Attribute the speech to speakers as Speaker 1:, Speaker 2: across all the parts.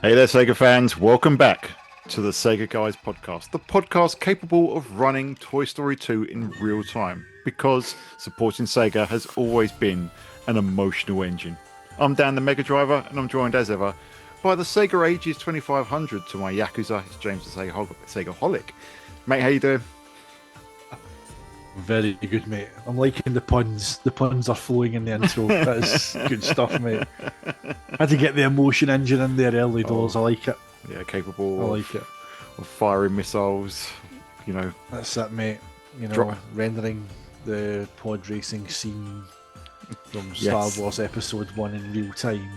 Speaker 1: Hey there, Sega fans. Welcome back to the Sega Guys podcast, the podcast capable of running Toy Story 2 in real time because supporting Sega has always been an emotional engine. I'm Dan the Mega Driver, and I'm joined as ever by the Sega Ages 2500 to my Yakuza. It's James the SEGAholic. Mate, how you doing?
Speaker 2: Very good, mate. I'm liking the puns. The puns are flowing in the intro. That is good stuff, mate. Had to get the emotion engine in there early doors. I like it.
Speaker 1: Yeah,
Speaker 2: I
Speaker 1: capable
Speaker 2: like it.
Speaker 1: of firing missiles, you know.
Speaker 2: That's it, mate. You know,
Speaker 1: Dro-
Speaker 2: rendering the pod racing scene from Star
Speaker 1: Yes.
Speaker 2: Wars Episode 1 in real time.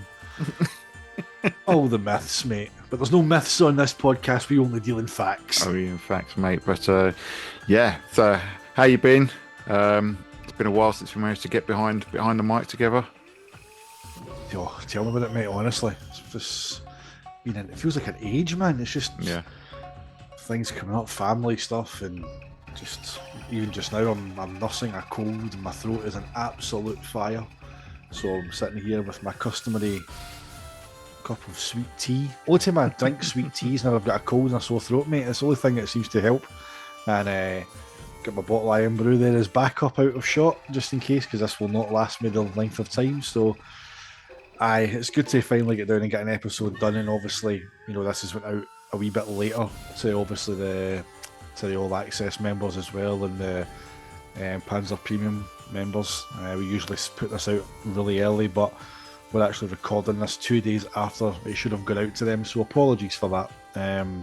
Speaker 2: All the myths, mate. But there's no myths on this podcast. We only deal in facts.
Speaker 1: Oh, in fact, mate. But yeah, so how you been? It's been a while since we managed to get behind the mic together.
Speaker 2: Oh, tell me about it, mate. Honestly, it's just it feels like an age, man. It's just things coming up, family stuff, and just even just now, I'm nursing a cold, and my throat is an absolute fire. So I'm sitting here with my customary cup of sweet tea. Only time I drink sweet tea is when I've got a cold and a sore throat, mate. It's the only thing that seems to help. And got my bottle of Iron Brew there as backup out of shot, just in case, because this will not last me the length of time. So, it's good to finally get down and get an episode done. And obviously, you know, this has went out a wee bit later to obviously to the All Access members as well, and the Panzer Premium members. We usually put this out really early, but we're actually recording this 2 days after it should have gone out to them. So apologies for that.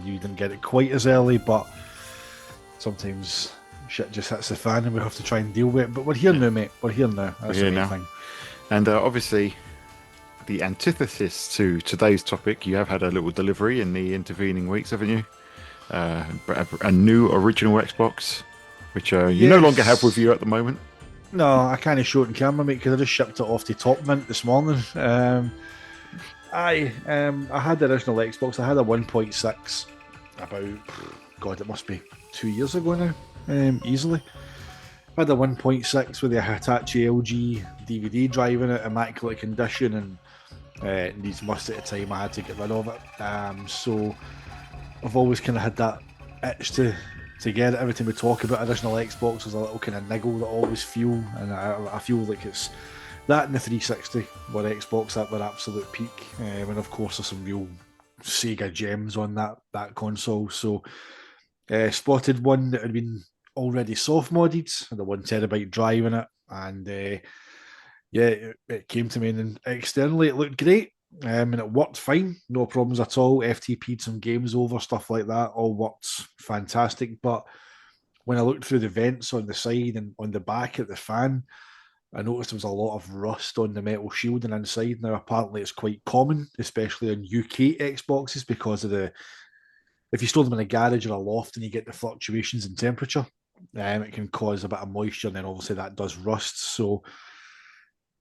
Speaker 2: You didn't get it quite as early, but sometimes shit just hits the fan and we have to try and deal with it. But we're here now, mate. We're here now. That's
Speaker 1: We're here
Speaker 2: the main
Speaker 1: now.
Speaker 2: thing.
Speaker 1: And obviously, the antithesis to today's topic, you have had a little delivery in the intervening weeks, haven't you? A new original Xbox, which you no longer have with you at the moment.
Speaker 2: No, I can't show it in camera, mate, because I just shipped it off to Top Mint this morning. I had the original Xbox. I had a 1.6 about, God, it must be 2 years ago now, easily. I had a 1.6 with the Hitachi LG DVD drive in it, immaculate condition, and it needs must at the time. I had to get rid of it. So I've always kind of had that itch to get it. Every time we talk about original Xbox, there's a little kind of niggle that I always feel, and I feel like it's that and the 360 were Xbox at their absolute peak, and of course there's some real Sega gems on that console. So spotted one that had been already soft modded, had a 1 terabyte drive in it, and it came to me, and externally it looked great. And it worked fine, no problems at all. FTP'd some games over, stuff like that, all worked fantastic. But when I looked through the vents on the side and on the back at the fan, I noticed there was a lot of rust on the metal shielding inside. Now, apparently, it's quite common, especially on UK Xboxes, because of if you store them in a garage or a loft and you get the fluctuations in temperature, it can cause a bit of moisture, and then obviously that does rust. So,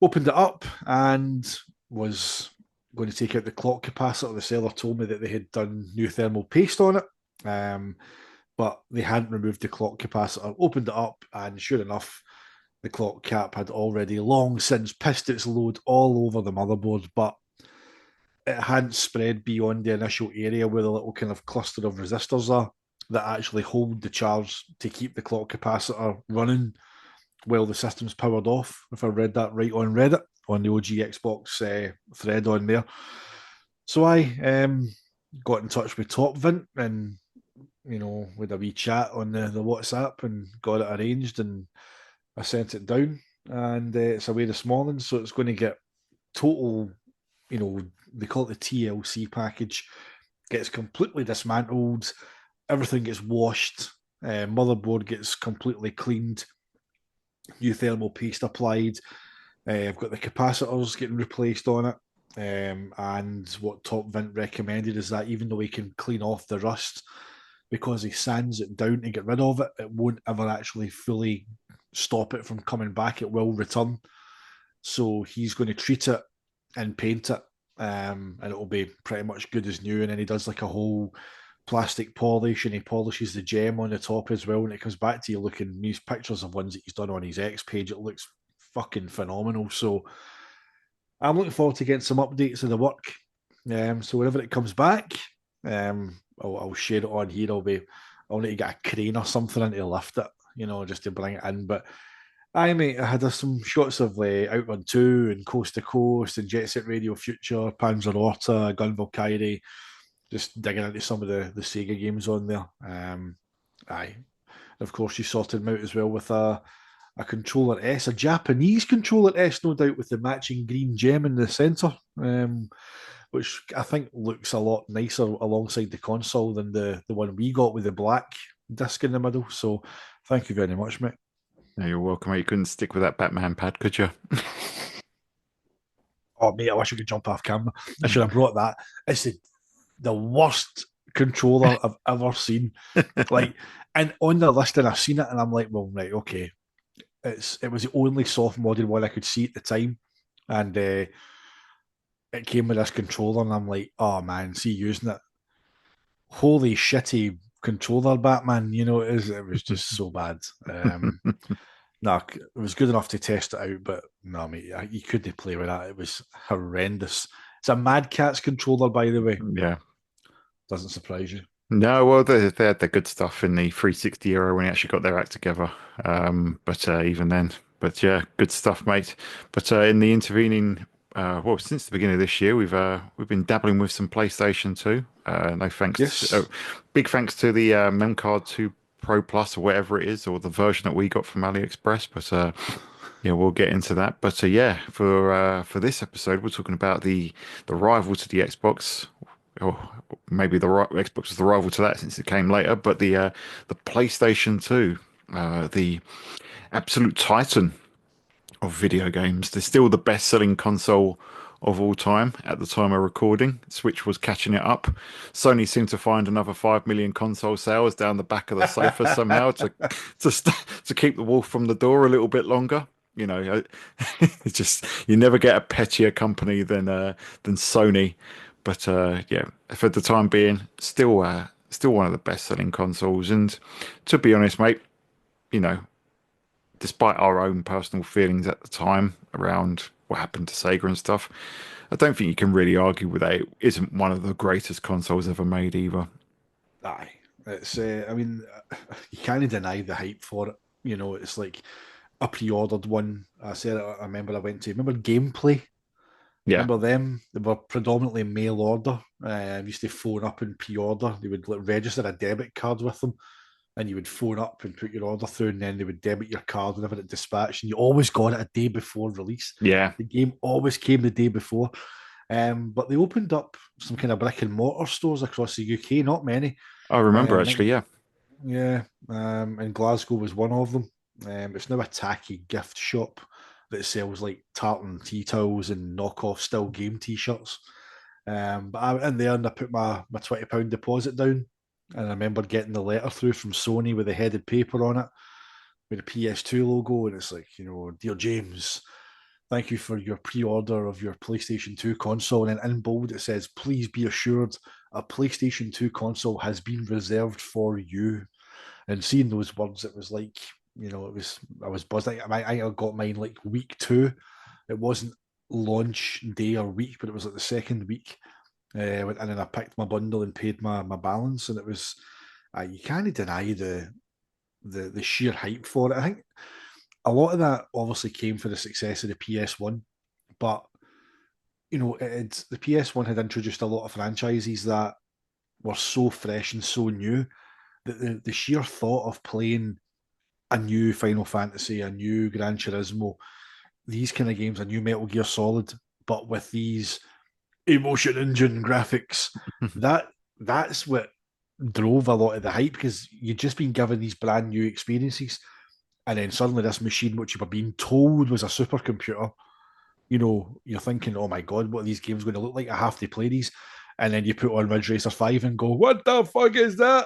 Speaker 2: opened it up and was going to take out the clock capacitor. The seller told me that they had done new thermal paste on it, but they hadn't removed the clock capacitor. Opened it up, and sure enough, the clock cap had already long since pissed its load all over the motherboard, but it hadn't spread beyond the initial area where the little kind of cluster of resistors are that actually hold the charge to keep the clock capacitor running while the system's powered off. If I read that right on Reddit, on the OG Xbox thread on there. So I got in touch with TopVint, and, you know, with a wee chat on the WhatsApp, and got it arranged, and I sent it down, and it's away this morning. So it's going to get total, you know, they call it the TLC package, gets completely dismantled, everything gets washed, motherboard gets completely cleaned, new thermal paste applied. I've got the capacitors getting replaced on it. And what TopVint recommended is that even though he can clean off the rust, because he sands it down to get rid of it, it won't ever actually fully stop it from coming back. It will return. So he's going to treat it and paint it, and it will be pretty much good as new. And then he does like a whole plastic polish, and he polishes the gem on the top as well. And it comes back to you looking, these pictures of ones that he's done on his X page, it looks fucking phenomenal. So I'm looking forward to getting some updates of the work So whenever it comes back, I'll share it on here. I'll need to get a crane or something in to lift it, just to bring it in. But I mate, I had some shots of Outrun 2 and Coast to Coast and Jet Set Radio Future, Panzer Orta, Gun Valkyrie, just digging into some of the Sega games on there. Aye. Of course, you sorted them out as well with a controller S, a Japanese controller S, no doubt, with the matching green gem in the centre, which I think looks a lot nicer alongside the console than the one we got with the black disc in the middle. So thank you very much, mate.
Speaker 1: No, you're welcome, mate. You couldn't stick with that Batman pad, could you?
Speaker 2: Oh, mate, I wish I could jump off camera. I should have brought that. It's the worst controller I've ever seen. Like, and on the listing, I've seen it, and I'm like, well, right, okay. It was the only soft modded one I could see at the time, and it came with this controller, and I'm like, oh man, see using it, holy shitty controller, Batman. It was just so bad. No, it was good enough to test it out, but no, mate, you couldn't play with that. It was horrendous. It's a Mad Catz controller, by the way.
Speaker 1: Yeah.
Speaker 2: Doesn't surprise you.
Speaker 1: No, well, they had the good stuff in the 360 era when they actually got their act together. But even then, but yeah, good stuff, mate. But in the intervening, well, since the beginning of this year, we've been dabbling with some PlayStation 2. No thanks,
Speaker 2: Yes.
Speaker 1: big thanks to the Memcard 2 Pro Plus or whatever it is, or the version that we got from AliExpress. But yeah, we'll get into that. But yeah, for this episode, we're talking about the rival to the Xbox. Or maybe Xbox is the rival to that since it came later, but the PlayStation 2, the absolute titan of video games. They're still the best-selling console of all time at the time of recording. Switch was catching it up. Sony seemed to find another 5 million console sales down the back of the sofa somehow to keep the wolf from the door a little bit longer. It's just you never get a pettier company than Sony. But yeah, for the time being, still one of the best-selling consoles. And to be honest, mate, you know, despite our own personal feelings at the time around what happened to Sega and stuff, I don't think you can really argue with that. It isn't one of the greatest consoles ever made either.
Speaker 2: Aye. It's, I mean, you can't deny the hype for it. It's like a pre-ordered one. I remember I went to, remember Gameplay?
Speaker 1: Yeah,
Speaker 2: Remember them? They were predominantly mail order. I used to phone up and pre-order. They would register a debit card with them, and you would phone up and put your order through, and then they would debit your card whenever it dispatched. And you always got it a day before release.
Speaker 1: yeah,
Speaker 2: The game always came the day before. But they opened up some kind of brick and mortar stores across the UK. Not many.
Speaker 1: I remember
Speaker 2: Um,
Speaker 1: actually. Yeah,
Speaker 2: yeah, and Glasgow was one of them. It's now a tacky gift shop that sells like tartan tea towels and knockoff still game t-shirts. But I in there and I put my £20 deposit down, and I remember getting the letter through from Sony with the headed paper on it with the PS2 logo, and it's like, dear James, thank you for your pre-order of your PlayStation 2 console. And in bold it says, please be assured a PlayStation 2 console has been reserved for you. And seeing those words, it was like, I was buzzed. I got mine like week 2. It wasn't launch day or week, but it was like the second week. And then I picked my bundle and paid my balance, and it was, you can't deny the sheer hype for it. I think a lot of that obviously came for the success of the PS1, but the PS1 had introduced a lot of franchises that were so fresh and so new that the sheer thought of playing a new Final Fantasy, a new Gran Turismo, these kind of games, a new Metal Gear Solid, but with these emotion engine graphics, that's what drove a lot of the hype, because you'd just been given these brand new experiences, and then suddenly this machine, which you were being told was a supercomputer, you're thinking, oh my god, what are these games going to look like? I have to play these. And then you put on Ridge Racer 5 and go, what the fuck is that?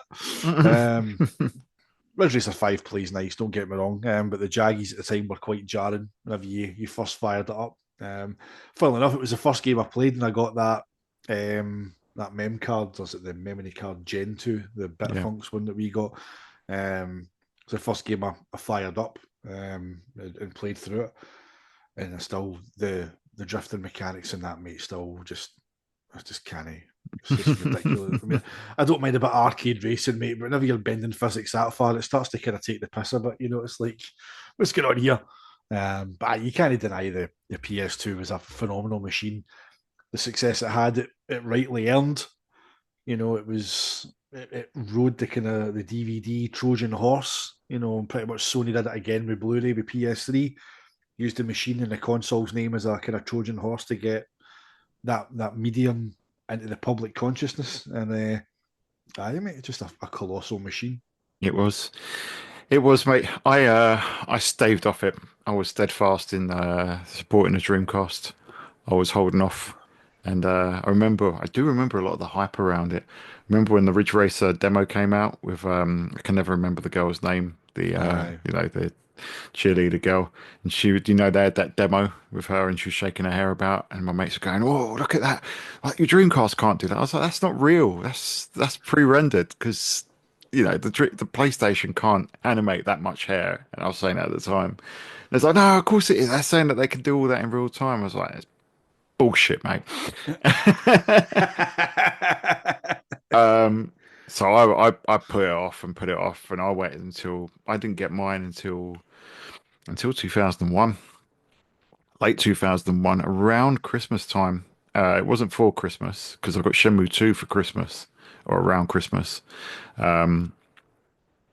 Speaker 2: Ridge Racer 5 plays nice, don't get me wrong, but the Jaggies at the time were quite jarring whenever you first fired it up. Funnily enough, it was the first game I played, and I got that mem card, or is it the memory card Gen 2, the Bitfunks one that we got. It's the first game I fired up and played through it. And still, the drifting mechanics in that, mate, still just I just can't. It's just ridiculous. I mean, I don't mind about arcade racing, mate, but whenever you're bending physics that far, it starts to kind of take the piss a bit. It's like, what's going on here? But you can't deny the PS2 was a phenomenal machine. The success it had, it rightly earned. It rode the kind of the DVD Trojan horse. And pretty much Sony did it again with Blu-ray with PS3. Used the machine and the console's name as a kind of Trojan horse to get that medium into the public consciousness. And I mean, it's just a colossal machine.
Speaker 1: It was. It was, mate. I staved off it. I was steadfast in supporting the Dreamcast. I was holding off, and I do remember a lot of the hype around it. Remember when the Ridge Racer demo came out with I can never remember the girl's name, the
Speaker 2: Aye.
Speaker 1: the cheerleader girl, and they had that demo with her, and she was shaking her hair about, and my mates were going, "Oh, look at that! Like your Dreamcast can't do that." I was like, "That's not real. That's pre-rendered because." The PlayStation can't animate that much hair, and I was saying that at the time. And it's like, no, of course it is. They're saying that they can do all that in real time. I was like, it's bullshit, mate. um, so I put it off and put it off, and I waited until I didn't get mine until 2001, late 2001, around Christmas time. It wasn't for Christmas because I got Shenmue 2 for Christmas or around Christmas.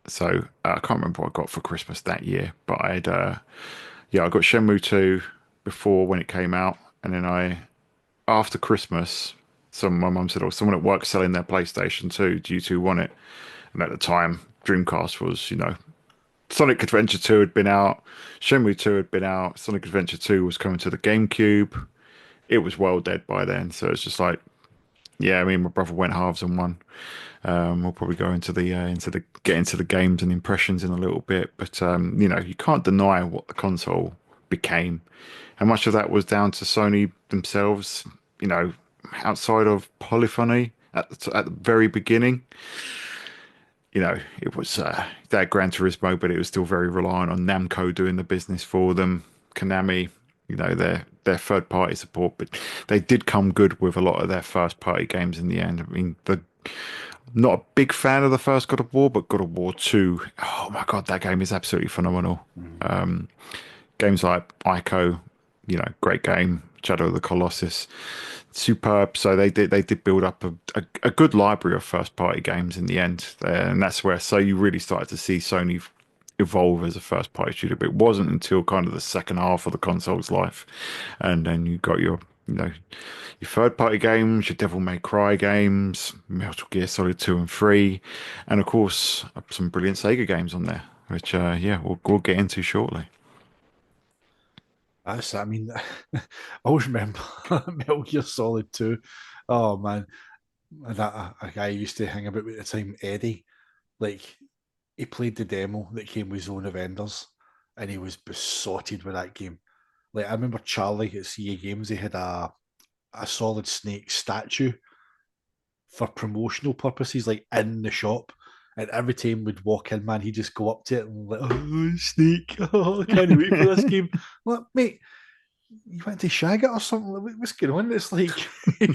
Speaker 1: So I can't remember what I got for Christmas that year, but I got Shenmue 2 before when it came out, and then after Christmas, my mum said, "Oh, someone at work selling their PlayStation 2. Do you two want it?" And at the time, Dreamcast was, Sonic Adventure 2 had been out, Shenmue 2 had been out, Sonic Adventure 2 was coming to the GameCube. It was well dead by then, so it's just like, yeah, me and my brother went halves and one. We'll probably go get into the games and impressions in a little bit, but you can't deny what the console became. How much of that was down to Sony themselves, outside of polyphony at the very beginning. It was they had Gran Turismo, but it was still very reliant on Namco doing the business for them. Konami, their third party support, but they did come good with a lot of their first party games in the end. I mean, not a big fan of the first God of War, but God of War 2, oh my God, that game is absolutely phenomenal. Games like Ico, great game. Shadow of the Colossus, superb. So they did build up a good library of first party games in the end, and that's where you really started to see Sony evolve as a first party studio. But it wasn't until kind of the second half of the console's life, and then you got your third party games, your Devil May Cry games, Metal Gear Solid 2 and 3, and of course some brilliant Sega games on there, which we'll get into shortly.
Speaker 2: I mean, I always remember Metal Gear Solid 2. Oh man, that a guy I used to hang about with at the time, Eddie. Like he played the demo that came with Zone of Enders, and he was besotted with that game. Like I remember Charlie at CA Games, he had a Solid Snake statue for promotional purposes, like in the shop. And every time we'd walk in, man, he'd just go up to it and like, "Oh, Snake! Oh, I can't wait for this game." I'm like, mate, you went to shag it or something? Like, what's going on? It's like,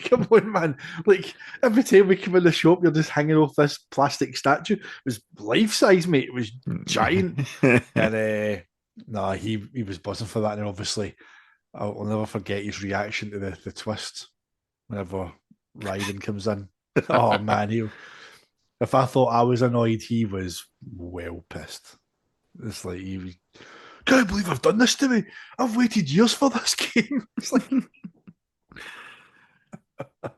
Speaker 2: come on, man. Like, every time we come in the shop, you're just hanging off this plastic statue. It was life size, mate. It was giant. And no, he was buzzing for that. And obviously, I'll never forget his reaction to the twist whenever Raiden comes in. Oh, man. If I thought I was annoyed, he was well pissed. It's like, he was, can't believe I've done this to me. I've waited years for this game. It's like,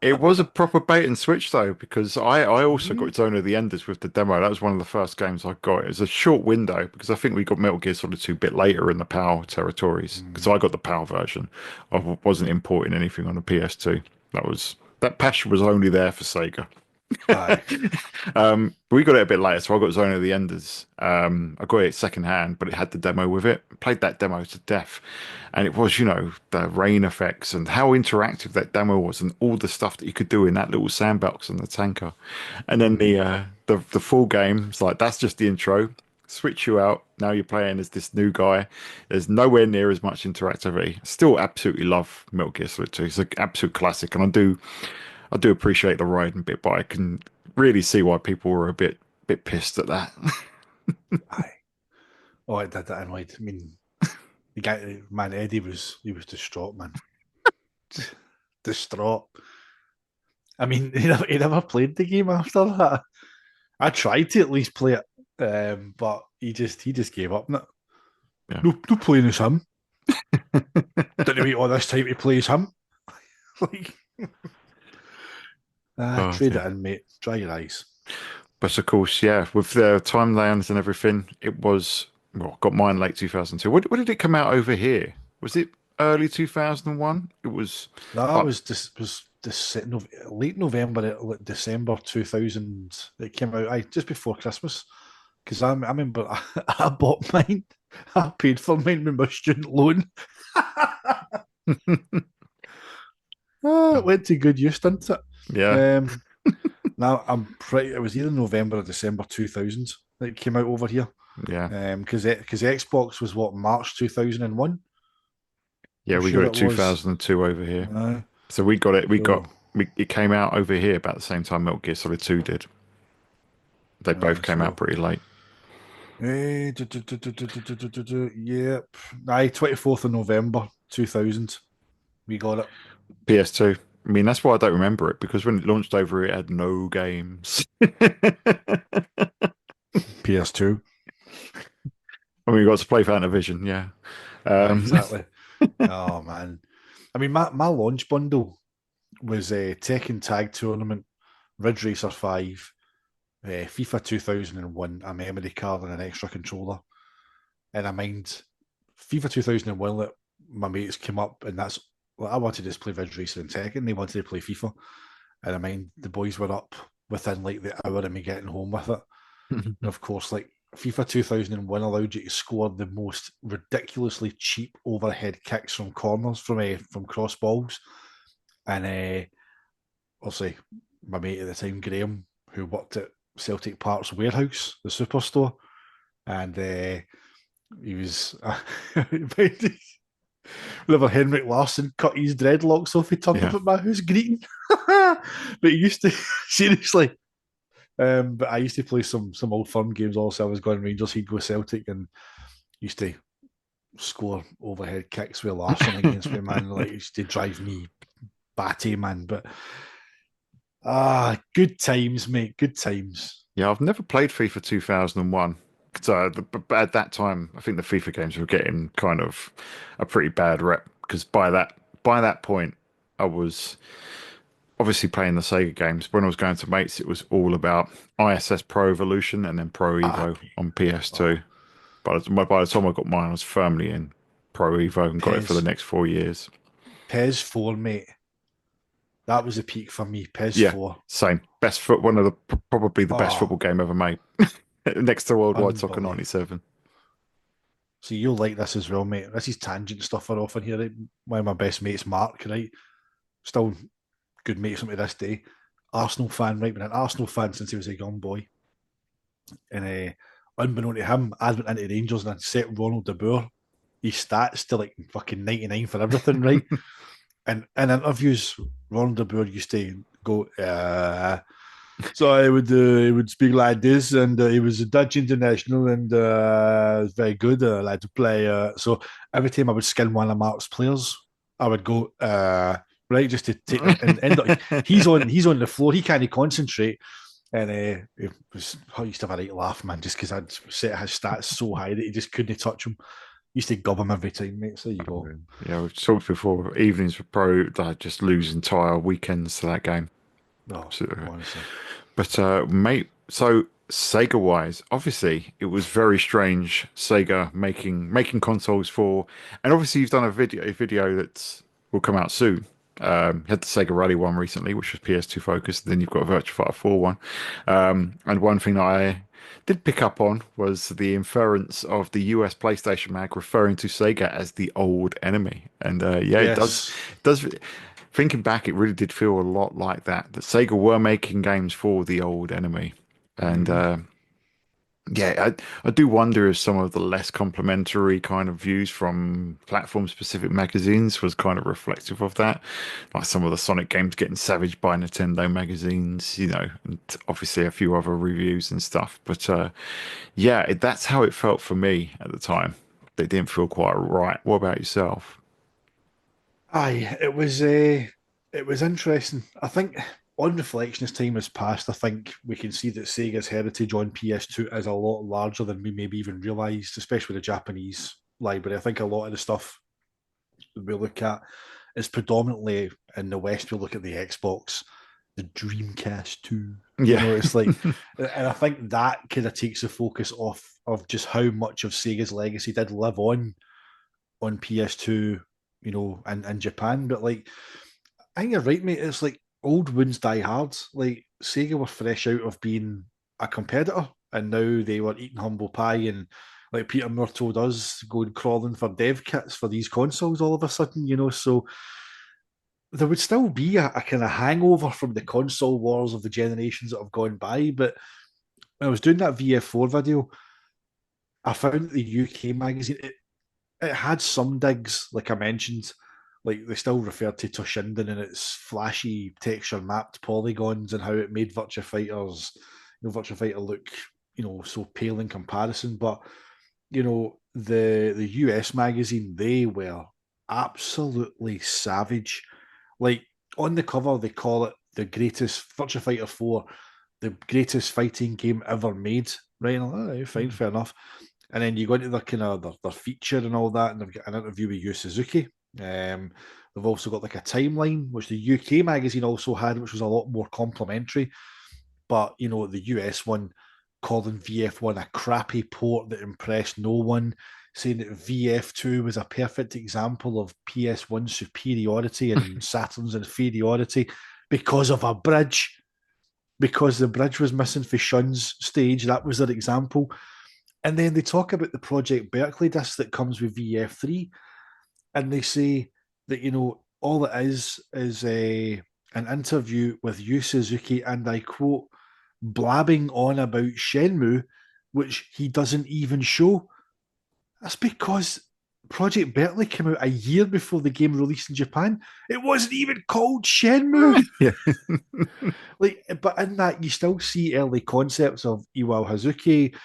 Speaker 1: It was a proper bait and switch though, because I also got Zone of the Enders with the demo. That was one of the first games I got. It was a short window because I think we got Metal Gear Solid 2 a bit later in the PAL territories because I got the PAL version. I wasn't importing anything on the PS2. That passion was only there for Sega.
Speaker 2: aye.
Speaker 1: We got it a bit later, so I got Zone of the Enders. I got it second hand, but it had the demo with it. Played that demo to death, and it was, the rain effects and how interactive that demo was, and all the stuff that you could do in that little sandbox and the tanker. And then the full game, it's like that's just the intro. Switch you out. Now you're playing as this new guy. There's nowhere near as much interactivity. Still absolutely love Metal Gear Solid 2. It's an absolute classic, and I do appreciate the riding bit, but I can really see why people were a bit pissed at that.
Speaker 2: Aye. Oh, it did that annoyed. I mean, the guy, man, Eddie was distraught, man. Distraught. I mean, he never played the game after that. I tried to at least play it, but he just gave up. No,
Speaker 1: Yeah.
Speaker 2: no playing as him. Didn't wait all this time to play as him. Like,
Speaker 1: Oh
Speaker 2: trade
Speaker 1: dear.
Speaker 2: it in, mate. Dry your eyes.
Speaker 1: But of course, yeah, with the timelines and everything, it was well, got mine late 2002. What did it come out over here? Was it early 2001? It was
Speaker 2: That
Speaker 1: up.
Speaker 2: was late November, December 2000. It came out just before Christmas. Because I remember I bought mine. I paid for mine with my student loan. It went to good use, didn't it?
Speaker 1: Yeah,
Speaker 2: Um, Now I'm pretty. It was either November or December 2000 that it came out over here.
Speaker 1: yeah,
Speaker 2: Because Xbox was what, March 2001.
Speaker 1: yeah.
Speaker 2: I'm
Speaker 1: We got
Speaker 2: sure
Speaker 1: it
Speaker 2: it was.
Speaker 1: 2002 over here.
Speaker 2: Uh,
Speaker 1: So we got it.
Speaker 2: so
Speaker 1: It came out over here about the same time Metal Gear Solid 2 did. They both came out
Speaker 2: so
Speaker 1: pretty late.
Speaker 2: yep. 24th of November 2000. We got it.
Speaker 1: PS2. I mean, that's why I don't remember it because when it launched over, it had no games.
Speaker 2: PS2.
Speaker 1: I mean, we got to play Phantom Vision, yeah.
Speaker 2: Exactly. Oh man. I mean, my launch bundle was a Tekken Tag Tournament, Ridge Racer 5, FIFA 2001, a memory card, and an extra controller. And I mind FIFA 2001, that my mates came up, and that's well, I wanted to just play Ridge Racer and Tekken. They wanted to play FIFA. And I mind the boys were up within like the hour of me getting home with it. And of course, like FIFA 2001 allowed you to score the most ridiculously cheap overhead kicks from corners from cross balls. And obviously, my mate at the time, Graham, who worked at Celtic Park's warehouse, the superstore, and he was whenever Henrik Larsson cut his dreadlocks off, he turned
Speaker 1: Yeah.
Speaker 2: up at my house greeting. But he used to seriously. But I used to play some old firm games also. I was going Rangers, he'd go Celtic, and used to score overhead kicks with Larsson against me, man. Like, it used to drive me batty, man. But good times, mate. Good times.
Speaker 1: Yeah, I've never played FIFA 2001. So, but at that time, I think the FIFA games were getting kind of a pretty bad rep because by that point, I was obviously playing the Sega games. When I was going to mates, it was all about ISS Pro Evolution and then Pro
Speaker 2: Ah,
Speaker 1: Evo on PS2.
Speaker 2: oh,
Speaker 1: By the time I got mine, I was firmly in Pro Evo and got it for the
Speaker 2: Pez,
Speaker 1: next 4 years.
Speaker 2: Pez 4, mate. That was a peak for me. Pez
Speaker 1: Yeah,
Speaker 2: 4.
Speaker 1: same. One of probably the best
Speaker 2: Oh,
Speaker 1: football game ever made, next to Worldwide Soccer
Speaker 2: unbelievable.
Speaker 1: '97.
Speaker 2: So you'll like this as well, mate. This is tangent stuff we're off in here. Right? One of my best mates, Mark, right? Still good mates with me this day. Arsenal fan, right? Been an Arsenal fan since he was a young boy. And unbeknown to him, I went into Rangers and I set Ronald De Boer his stats to like fucking 99 for everything, right? And in interviews, Ronald De Boer used to go, so he would speak like this, and he was a Dutch international, and was very good. I like to play. So every time I would skin one of Mark's players, I would go right just to take and end up. He's on the floor. He can't concentrate, and I used to have a right laugh, man, just because I'd set his stats so high that he just couldn't touch him. Used to gob him every time, mate. So there you go.
Speaker 1: Yeah, we've talked before. Evenings were just lose entire weekends to that game.
Speaker 2: No,
Speaker 1: Absolutely.
Speaker 2: honestly.
Speaker 1: But mate, so Sega wise, obviously it was very strange. Sega making consoles for, and obviously you've done a video that will come out soon. You had the Sega Rally one recently, which was PS2 focused. Then you've got a Virtua Fighter 4 one. And one thing that I did pick up on was the inference of the US PlayStation mag referring to Sega as the old enemy. And yeah, it does
Speaker 2: Yes.
Speaker 1: does. Thinking back, it really did feel a lot like that. That Sega were making games for the old enemy, and
Speaker 2: Mm-hmm.
Speaker 1: Yeah, I do wonder if some of the less complimentary kind of views from platform-specific magazines was kind of reflective of that. Like some of the Sonic games getting savaged by Nintendo magazines, and obviously a few other reviews and stuff. But yeah, that's how it felt for me at the time. They didn't feel quite right. What about yourself?
Speaker 2: Aye, it was interesting. I think on reflection, as time has passed, I think we can see that Sega's heritage on PS2 is a lot larger than we maybe even realised, especially the Japanese library. I think a lot of the stuff we look at is predominantly in the West. We look at the Xbox, the Dreamcast 2. You
Speaker 1: Yeah.
Speaker 2: know, it's like, and I think that kind of takes the focus off of just how much of Sega's legacy did live on PS2, in Japan. But like, I think you're right, mate. It's like old wounds die hard. Like Sega were fresh out of being a competitor, and now they were eating humble pie. And like Peter Moore told us, going crawling for dev kits for these consoles all of a sudden. So there would still be a kind of hangover from the console wars of the generations that have gone by. But when I was doing that VF4 video, I found that the UK magazine it had some digs, like I mentioned, like they still referred to Toshinden and its flashy texture mapped polygons and how it made Virtua Fighter look, so pale in comparison. But the US magazine, they were absolutely savage. Like on the cover, they call it the greatest Virtua Fighter 4, the greatest fighting game ever made. Right? And I'm like, all right, fine, fair enough. And then you go into their kind of their feature and all that, and they've got an interview with Yu Suzuki. They've also got like a timeline, which the UK magazine also had, which was a lot more complimentary. But the US one calling VF1 a crappy port that impressed no one, saying that VF2 was a perfect example of PS1 superiority and Saturn's inferiority because of a bridge. Because the bridge was missing for Shun's stage, that was their example. And then they talk about the Project Berkeley disc that comes with VF3, and they say that all it is an interview with Yu Suzuki, and I quote, blabbing on about Shenmue, which he doesn't even show. That's because Project Berkeley came out a year before the game released in Japan. It wasn't even called Shenmue.
Speaker 1: Yeah.
Speaker 2: Like, but in that you still see early concepts of Iwao Hazuki,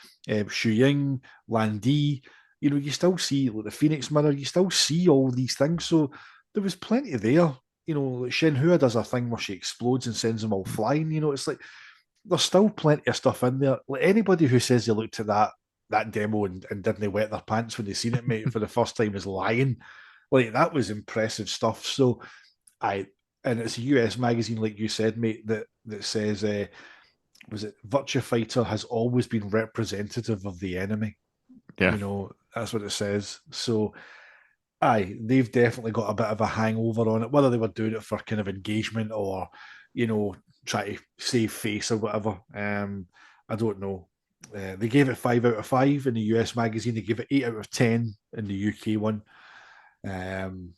Speaker 2: Shu Ying, Lan Di. You still see like the Phoenix Mirror. You still see all these things. So there was plenty there. Like Shenhua does a thing where she explodes and sends them all flying. It's like there's still plenty of stuff in there. Like anybody who says they looked at that demo and didn't wet their pants when they seen it, mate, for the first time is lying. Like that was impressive stuff. So I and it's a US magazine, like you said, mate, that says was it Virtua Fighter has always been representative of the enemy.
Speaker 1: Yeah.
Speaker 2: That's what it says. So aye, they've definitely got a bit of a hangover on it, whether they were doing it for kind of engagement or, try to save face or whatever. I don't know. They gave it 5 out of 5 in the US magazine. They gave it 8 out of 10 in the UK one. Um,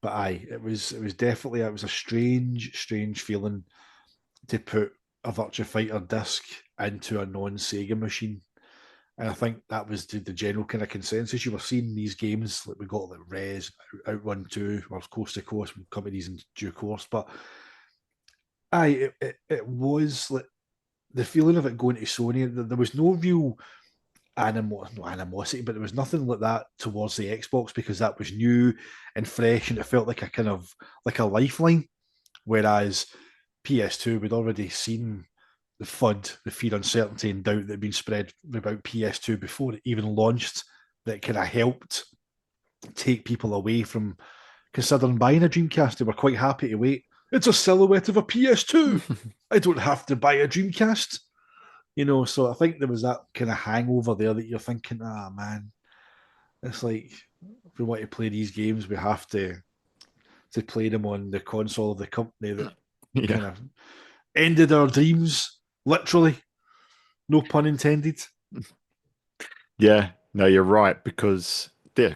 Speaker 2: but aye, it was definitely it was a strange feeling to put a Virtua Fighter disc into a non-Sega machine. And I think that was the general kind of consensus. You were seeing these games like we got like Res, Outrun 2, or Coast to Coast. We'll come to these in due course. But aye, it was like the feeling of it going to Sony. There was no real no animosity, but there was nothing like that towards the Xbox because that was new and fresh, and it felt like a kind of like a lifeline. Whereas PS2, we'd already seen the FUD, the fear, uncertainty, and doubt that had been spread about PS2 before it even launched. That kind of helped take people away from considering buying a Dreamcast. They were quite happy to wait. It's a silhouette of a PS2. I don't have to buy a Dreamcast. So I think there was that kind of hangover there that you're thinking, man, it's like if we want to play these games, we have to play them on the console of the company that
Speaker 1: Yeah.
Speaker 2: kind of ended our dreams, literally. No pun intended.
Speaker 1: Yeah, no, you're right because the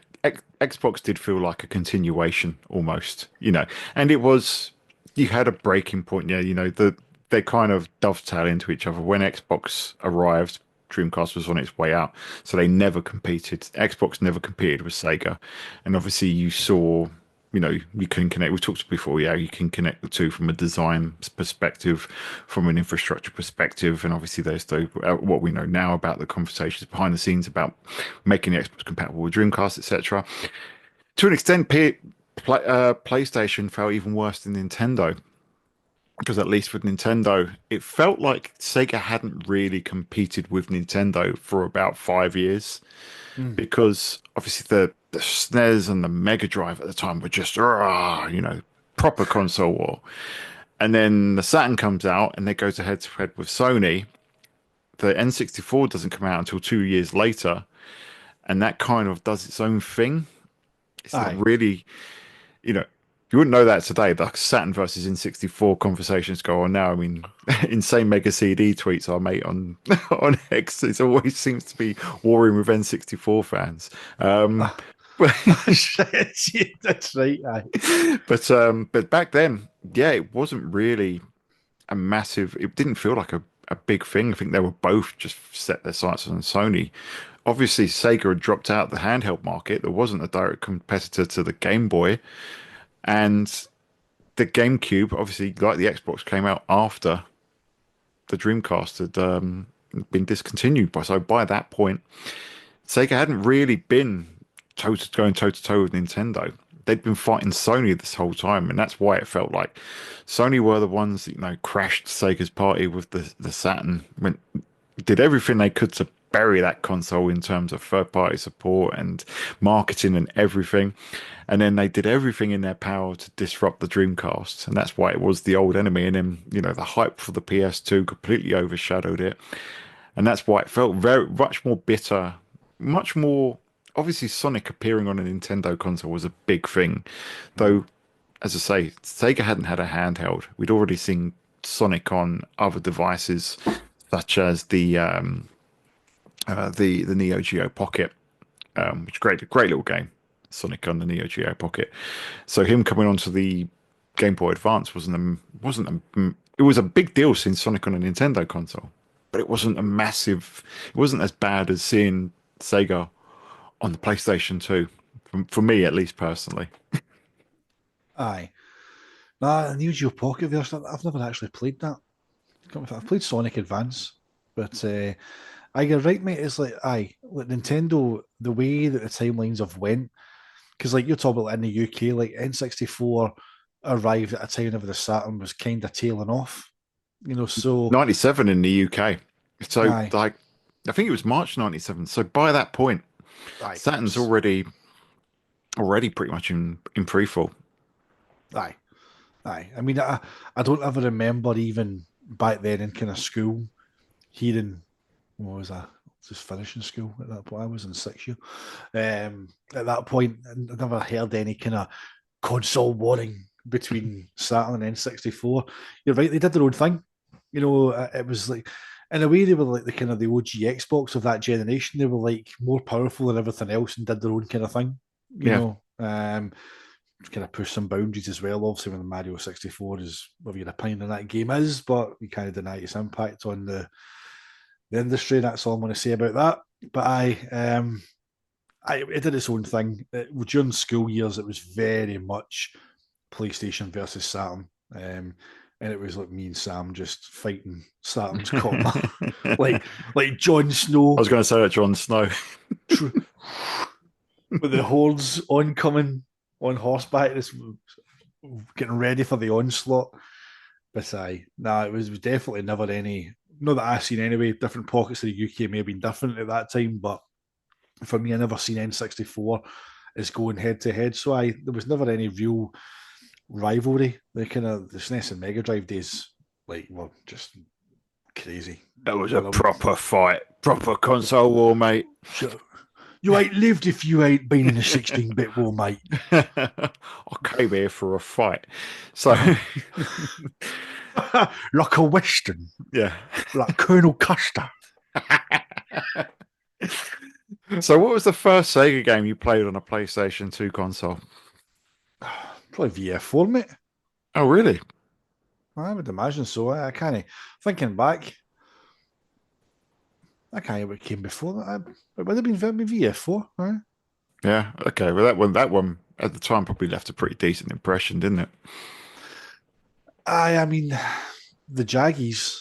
Speaker 1: Xbox did feel like a continuation almost, and it was you had a breaking point. Yeah, they kind of dovetail into each other when Xbox arrived. Dreamcast was on its way out, so they never competed. Xbox never competed with Sega, and obviously you saw, you can connect. We talked before, yeah, you can connect the two from a design perspective, from an infrastructure perspective, and obviously there's what we know now about the conversations behind the scenes about making the Xbox compatible with Dreamcast, etc. To an extent, PlayStation felt even worse than Nintendo because at least with Nintendo, it felt like Sega hadn't really competed with Nintendo for about 5 years
Speaker 2: Mm.
Speaker 1: because obviously the SNES and the Mega Drive at the time were just, proper console war. And then the Saturn comes out and they go to head with Sony. The N64 doesn't come out until 2 years later, and that kind of does its own thing. It's not
Speaker 2: Aye.
Speaker 1: really, you know, you wouldn't know that today. The Saturn versus N64 conversations go on now. I mean, insane Mega CD tweets our mate on on X. It always seems to be warring with N64 fans.
Speaker 2: Ah,
Speaker 1: But
Speaker 2: that's right. Aye.
Speaker 1: but back then, yeah, it wasn't really a massive. It didn't feel like a big thing. I think they were both just set their sights on Sony. Obviously, Sega had dropped out the handheld market. There wasn't a direct competitor to the Game Boy, and the GameCube, obviously, like the Xbox, came out after the Dreamcast had been discontinued. So by that point, Sega hadn't really been going toe to toe with Nintendo. They'd been fighting Sony this whole time, and that's why it felt like Sony were the ones that, crashed Sega's party with the Saturn. Did everything they could to bury that console in terms of third party support and marketing and everything. And then they did everything in their power to disrupt the Dreamcast. And that's why it was the old enemy. And then, the hype for the PS2 completely overshadowed it. And that's why it felt very much more bitter, much more. Obviously, Sonic appearing on a Nintendo console was a big thing. Though, as I say, Sega hadn't had a handheld. We'd already seen Sonic on other devices, such as the Neo Geo Pocket, which is great little game, Sonic on the Neo Geo Pocket. So him coming onto the Game Boy Advance it was a big deal seeing Sonic on a Nintendo console, but it wasn't a massive. It wasn't as bad as seeing Sega on the PlayStation 2, for me at least personally.
Speaker 2: Aye. Nah, Neo Geo Pocket version. I've never actually played that. I've played Sonic Advance, but I get right, mate. It's like like Nintendo, the way that the timelines have went, because like you're talking about in the UK, like N64 arrived at a time whenever the Saturn was kind of tailing off, So
Speaker 1: 97 in the UK. So
Speaker 2: aye,
Speaker 1: like I think it was March 97. So by that point,
Speaker 2: aye,
Speaker 1: Saturn's already pretty much in free fall.
Speaker 2: aye, aye. I mean, I don't ever remember even back then in kind of school hearing what was I just finishing school at that point. I was in sixth year. At that point, I never heard any kind of console warring between Saturn and N64. You're right; they did their own thing. It was like in a way they were like the kind of the OG Xbox of that generation. They were like more powerful than everything else and did their own kind of thing.
Speaker 1: Yeah.
Speaker 2: Kind of push some boundaries as well. Obviously, when the Mario 64 is whatever your opinion on that game is, but we kind of deny its impact on the industry. That's all I'm going to say about that. But it did its own thing. During school years, it was very much PlayStation versus Saturn. And it was like me and Sam just fighting Saturn's corner, like Jon Snow.
Speaker 1: I was going to say that Jon Snow.
Speaker 2: With the hordes oncoming on horseback, getting ready for the onslaught. But it was definitely never any. Not that I've seen anyway. Different pockets of the UK may have been different at that time, but for me, I never seen N64 as going head to head. So there was never any real rivalry. The kind of the SNES and Mega Drive days, were just crazy.
Speaker 1: That was a proper fight, proper console war, mate.
Speaker 2: Sure. You ain't lived if you ain't been in a 16-bit war, mate.
Speaker 1: I came here for a fight. So,
Speaker 2: like a Western.
Speaker 1: Yeah.
Speaker 2: Like Colonel Custer.
Speaker 1: So what was the first Sega game you played on a PlayStation 2 console?
Speaker 2: Probably VF4, mate.
Speaker 1: Oh, really?
Speaker 2: I would imagine so. I can't. Thinking back, I can't remember what came before that. It would have been VF4, right?
Speaker 1: Yeah. Okay. Well, that one at the time probably left a pretty decent impression, didn't it?
Speaker 2: I mean, the Jaggies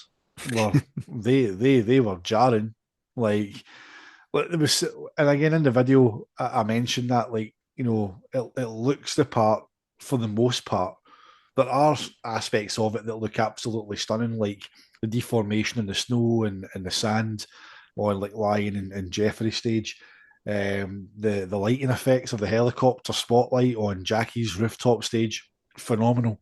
Speaker 2: were they were jarring. Like, there was, and again in the video, I mentioned that, like, it looks the part for the most part. There are aspects of it that look absolutely stunning, like the deformation in the snow and the sand on like Lion and Jeffrey stage. The lighting effects of the helicopter spotlight on Jackie's rooftop stage, phenomenal.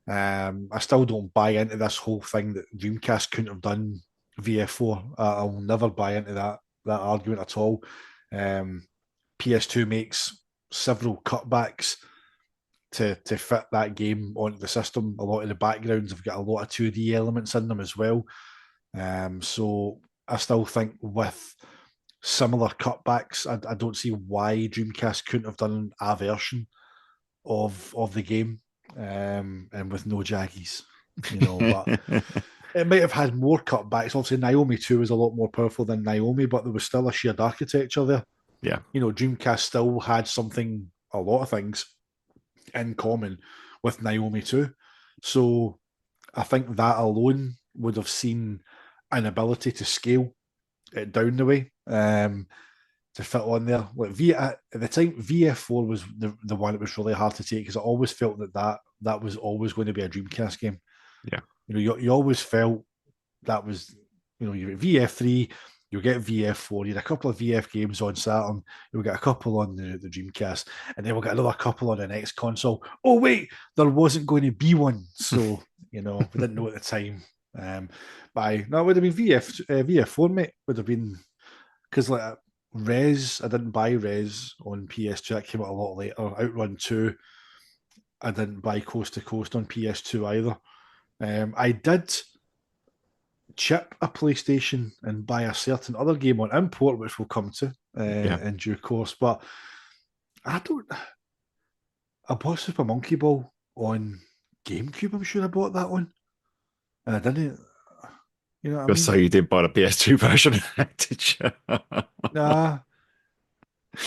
Speaker 2: I still don't buy into this whole thing that Dreamcast couldn't have done VF4. I'll never buy into that argument at all. PS2 makes several cutbacks to fit that game onto the system. A lot of the backgrounds have got a lot of 2D elements in them as well. So I still think with similar cutbacks, I don't see why Dreamcast couldn't have done a version of the game, and with no jaggies, but it might have had more cutbacks. Obviously, Naomi 2 is a lot more powerful than Naomi, but there was still a shared architecture there.
Speaker 1: Yeah.
Speaker 2: Dreamcast still had a lot of things in common with Naomi 2. So I think that alone would have seen an ability to scale it down the way, to fit on there. Like at the time, VF4 was the one that was really hard to take, because I always felt that was always going to be a Dreamcast game.
Speaker 1: Yeah.
Speaker 2: You always felt that was, you get VF3, you'll get VF4, you had a couple of VF games on Saturn, you'll get a couple on the Dreamcast, and then we'll get another couple on the next console. Oh, wait, there wasn't going to be one. So, we didn't know at the time. No, it would have been VF4, mate. Would have been, because like Res, I didn't buy Res on PS2. That came out a lot later. Outrun 2, I didn't buy Coast to Coast on PS2 either. I did chip a PlayStation and buy a certain other game on import, which we'll come to
Speaker 1: Yeah.
Speaker 2: in due course. But I don't. I bought Super Monkey Ball on GameCube. I'm sure I bought that one, and I didn't. You know what I
Speaker 1: Just so
Speaker 2: mean?
Speaker 1: you did buy the PS2 version, did you?
Speaker 2: Nah,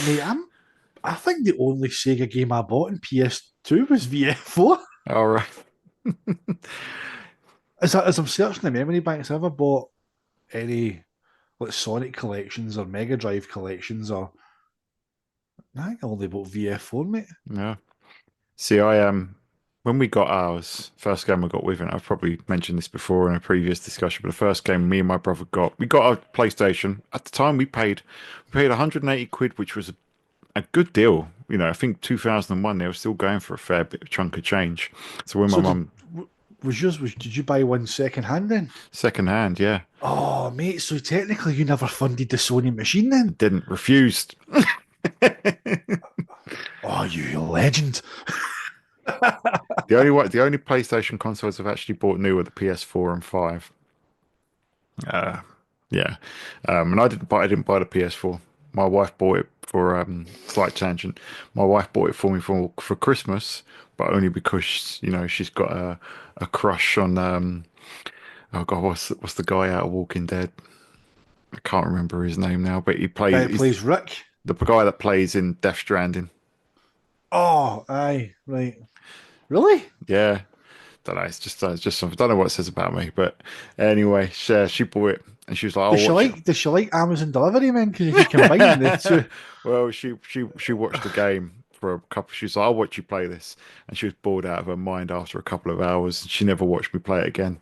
Speaker 2: mate. I think the only Sega game I bought in PS2 was VF4.
Speaker 1: All right.
Speaker 2: As I'm searching the memory banks, have I bought any like Sonic collections or Mega Drive collections, or I think I only bought VF4, mate.
Speaker 1: Yeah. See, I when we got ours, first game I got with it, I've probably mentioned this before in a previous discussion, but the first game me and my brother we got a PlayStation. At the time we paid 180 quid, which was a good deal. I think 2001 they were still going for a fair bit of chunk of change. So when my
Speaker 2: So did
Speaker 1: mum
Speaker 2: did you buy one second hand then?
Speaker 1: second hand, yeah,
Speaker 2: Oh, mate. So technically, you never funded the Sony machine then?
Speaker 1: didn't refused.
Speaker 2: Oh, you legend.
Speaker 1: The only PlayStation consoles I've actually bought new are the PS4 and 5. Uh, yeah, and I didn't buy the PS4. My wife bought it for slight tangent. My wife bought it for me for Christmas, but only because she's got a crush on oh god, what's the guy out of Walking Dead? I can't remember his name now, but
Speaker 2: Guy that
Speaker 1: he's
Speaker 2: plays Rick.
Speaker 1: the guy that plays in Death Stranding.
Speaker 2: Oh, aye, right. Really?
Speaker 1: Yeah, don't know. It's just something. Don't know what it says about me, but anyway, she bought it and she was like, "I'll watch it."
Speaker 2: Does she like Amazon delivery, man? Because you could combine the two.
Speaker 1: Well, she watched the game for a couple. She's like, "I'll watch you play this," and she was bored out of her mind after a couple of hours. And she never watched me play it again.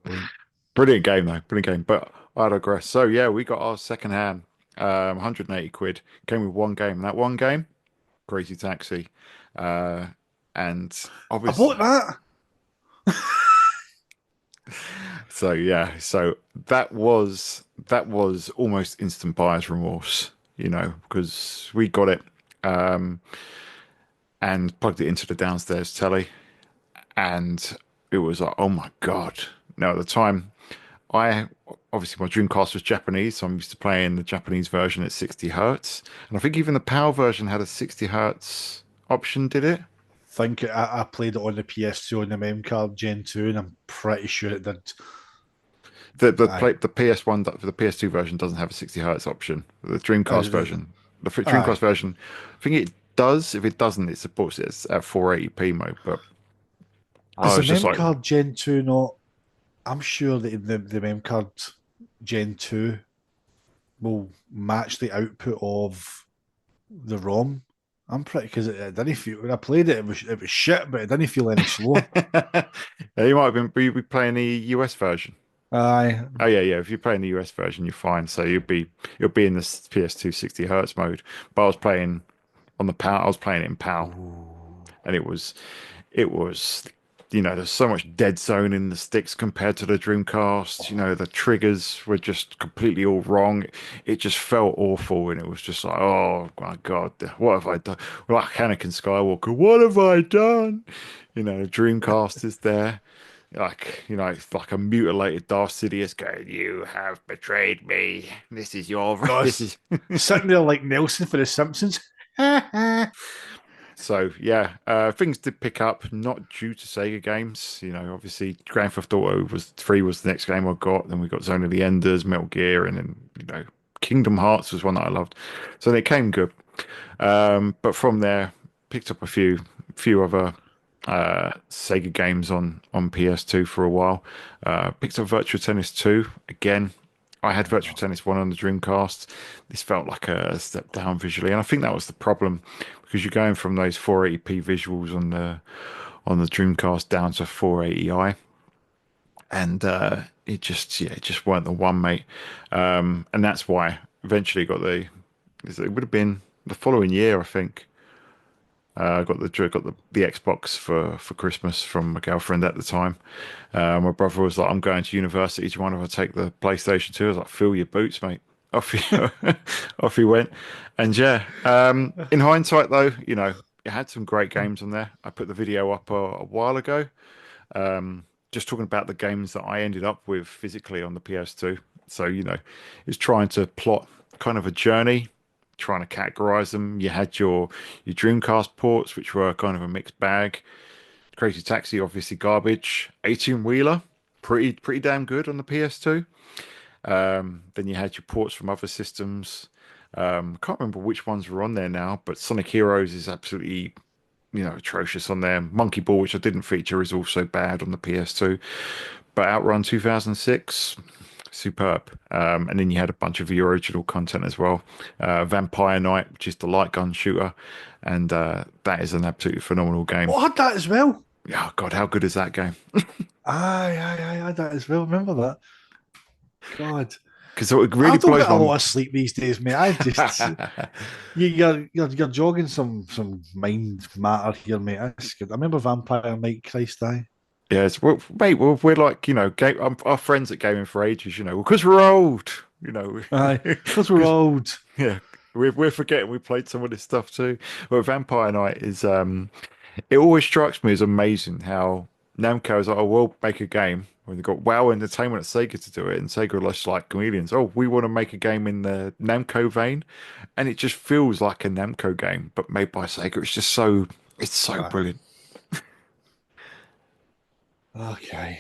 Speaker 2: Brilliant.
Speaker 1: Brilliant game though, brilliant game. But I digress. So yeah, we got our second hand, 180 quid. Came with one game, and that one game, Crazy Taxi, uh, and
Speaker 2: I
Speaker 1: obviously.
Speaker 2: bought that.
Speaker 1: So yeah, so that was almost instant buyer's remorse, because we got it um, and plugged it into the downstairs telly, and it was like, oh my God. Now at the time, I obviously my Dreamcast was Japanese, so I'm used to playing the Japanese version at 60 hertz, and I think even the PAL version had a 60 hertz option, did it?
Speaker 2: Think I played it on the PS2 on the mem card Gen 2, and I'm pretty sure it did. Aye.
Speaker 1: the PS1 for the PS2 version doesn't have a 60 hertz option. The
Speaker 2: Uh,
Speaker 1: Dreamcast
Speaker 2: uh,
Speaker 1: version,
Speaker 2: aye.
Speaker 1: Dreamcast version, I think it does. If it doesn't, it supports it at 480p mode. But I
Speaker 2: Is the
Speaker 1: was just
Speaker 2: mem
Speaker 1: like,
Speaker 2: card Gen 2 not? I'm sure that the mem card Gen 2 will match the output of the ROM. I'm pretty because it didn't feel when I played it, it was shit, but it didn't feel any slower.
Speaker 1: yeah, you might have been be playing the US version.
Speaker 2: Aye,
Speaker 1: Oh yeah, yeah. If you're playing the US version, you're fine. So you'll be in the PS2 60 hertz mode. But I was playing on the PAL. I was playing it in PAL,
Speaker 2: ooh,
Speaker 1: and it was there's so much dead zone in the sticks compared to the Dreamcast. The triggers were just completely all wrong. It just felt awful, and it was just like, oh my God, what have I done? Like Anakin Skywalker, what have I done? Dreamcast is there. Like, it's like a mutilated Darth Sidious going, you have betrayed me. This is your,
Speaker 2: God,
Speaker 1: this is.
Speaker 2: sitting there like Nelson for The Simpsons. Aye,
Speaker 1: So yeah, things did pick up, not due to Sega games. Obviously Grand Theft Auto was 3 was the next game I got. Then we got Zone of the Enders, Metal Gear, and then Kingdom Hearts was one that I loved. So they came good. But from there, picked up a few other Sega games on PS2 for a while. Picked up Virtua Tennis 2 again. I had Virtua Tennis 1 on the Dreamcast. This felt like a step down visually, and I think that was the problem because you're going from those 480p visuals on the Dreamcast down to 480i, and it just weren't the one, mate. And that's why eventually got it would have been the following year, I think. I got the Xbox for Christmas from my girlfriend at the time. My brother was like, "I'm going to university. Do you mind if I take the PlayStation 2?" I was like, "Fill your boots, mate." Off he off he went. And yeah, in hindsight, though, it had some great games on there. I put the video up a while ago, just talking about the games that I ended up with physically on the PS2. So it's trying to plot kind of a journey, trying to categorize them. You had your Dreamcast ports, which were kind of a mixed bag. Crazy Taxi, obviously garbage. 18 Wheeler, pretty damn good on the PS2. Then you had your ports from other systems. Can't remember which ones were on there now, but Sonic Heroes is absolutely atrocious on there. Monkey Ball, which I didn't feature, is also bad on the PS2. But Outrun 2006, superb. And then you had a bunch of the original content as well. Vampire Knight, which is the light gun shooter, and that is an absolutely phenomenal game.
Speaker 2: oh, I had that as well.
Speaker 1: Oh God, how good is that game?
Speaker 2: I had that as well. Remember that? God,
Speaker 1: Because it
Speaker 2: I
Speaker 1: really
Speaker 2: don't
Speaker 1: blows
Speaker 2: get a
Speaker 1: my.
Speaker 2: lot of sleep these days, mate. I just you're jogging some mind matter here, mate. That's good. I remember Vampire Mike Christ, I.
Speaker 1: Yes, well, mate, we're like, our friends at Gaming for Ages, because we're old,
Speaker 2: Aye, because we're
Speaker 1: because
Speaker 2: old.
Speaker 1: yeah, we're forgetting we played some of this stuff too. But Vampire Knight is, it always strikes me as amazing how Namco is like, oh, we'll make a game when they got WoW Entertainment at Sega to do it, and Sega are just like chameleons. Oh, we want to make a game in the Namco vein, and it just feels like a Namco game, but made by Sega. It's so
Speaker 2: Aye.
Speaker 1: brilliant.
Speaker 2: Okay.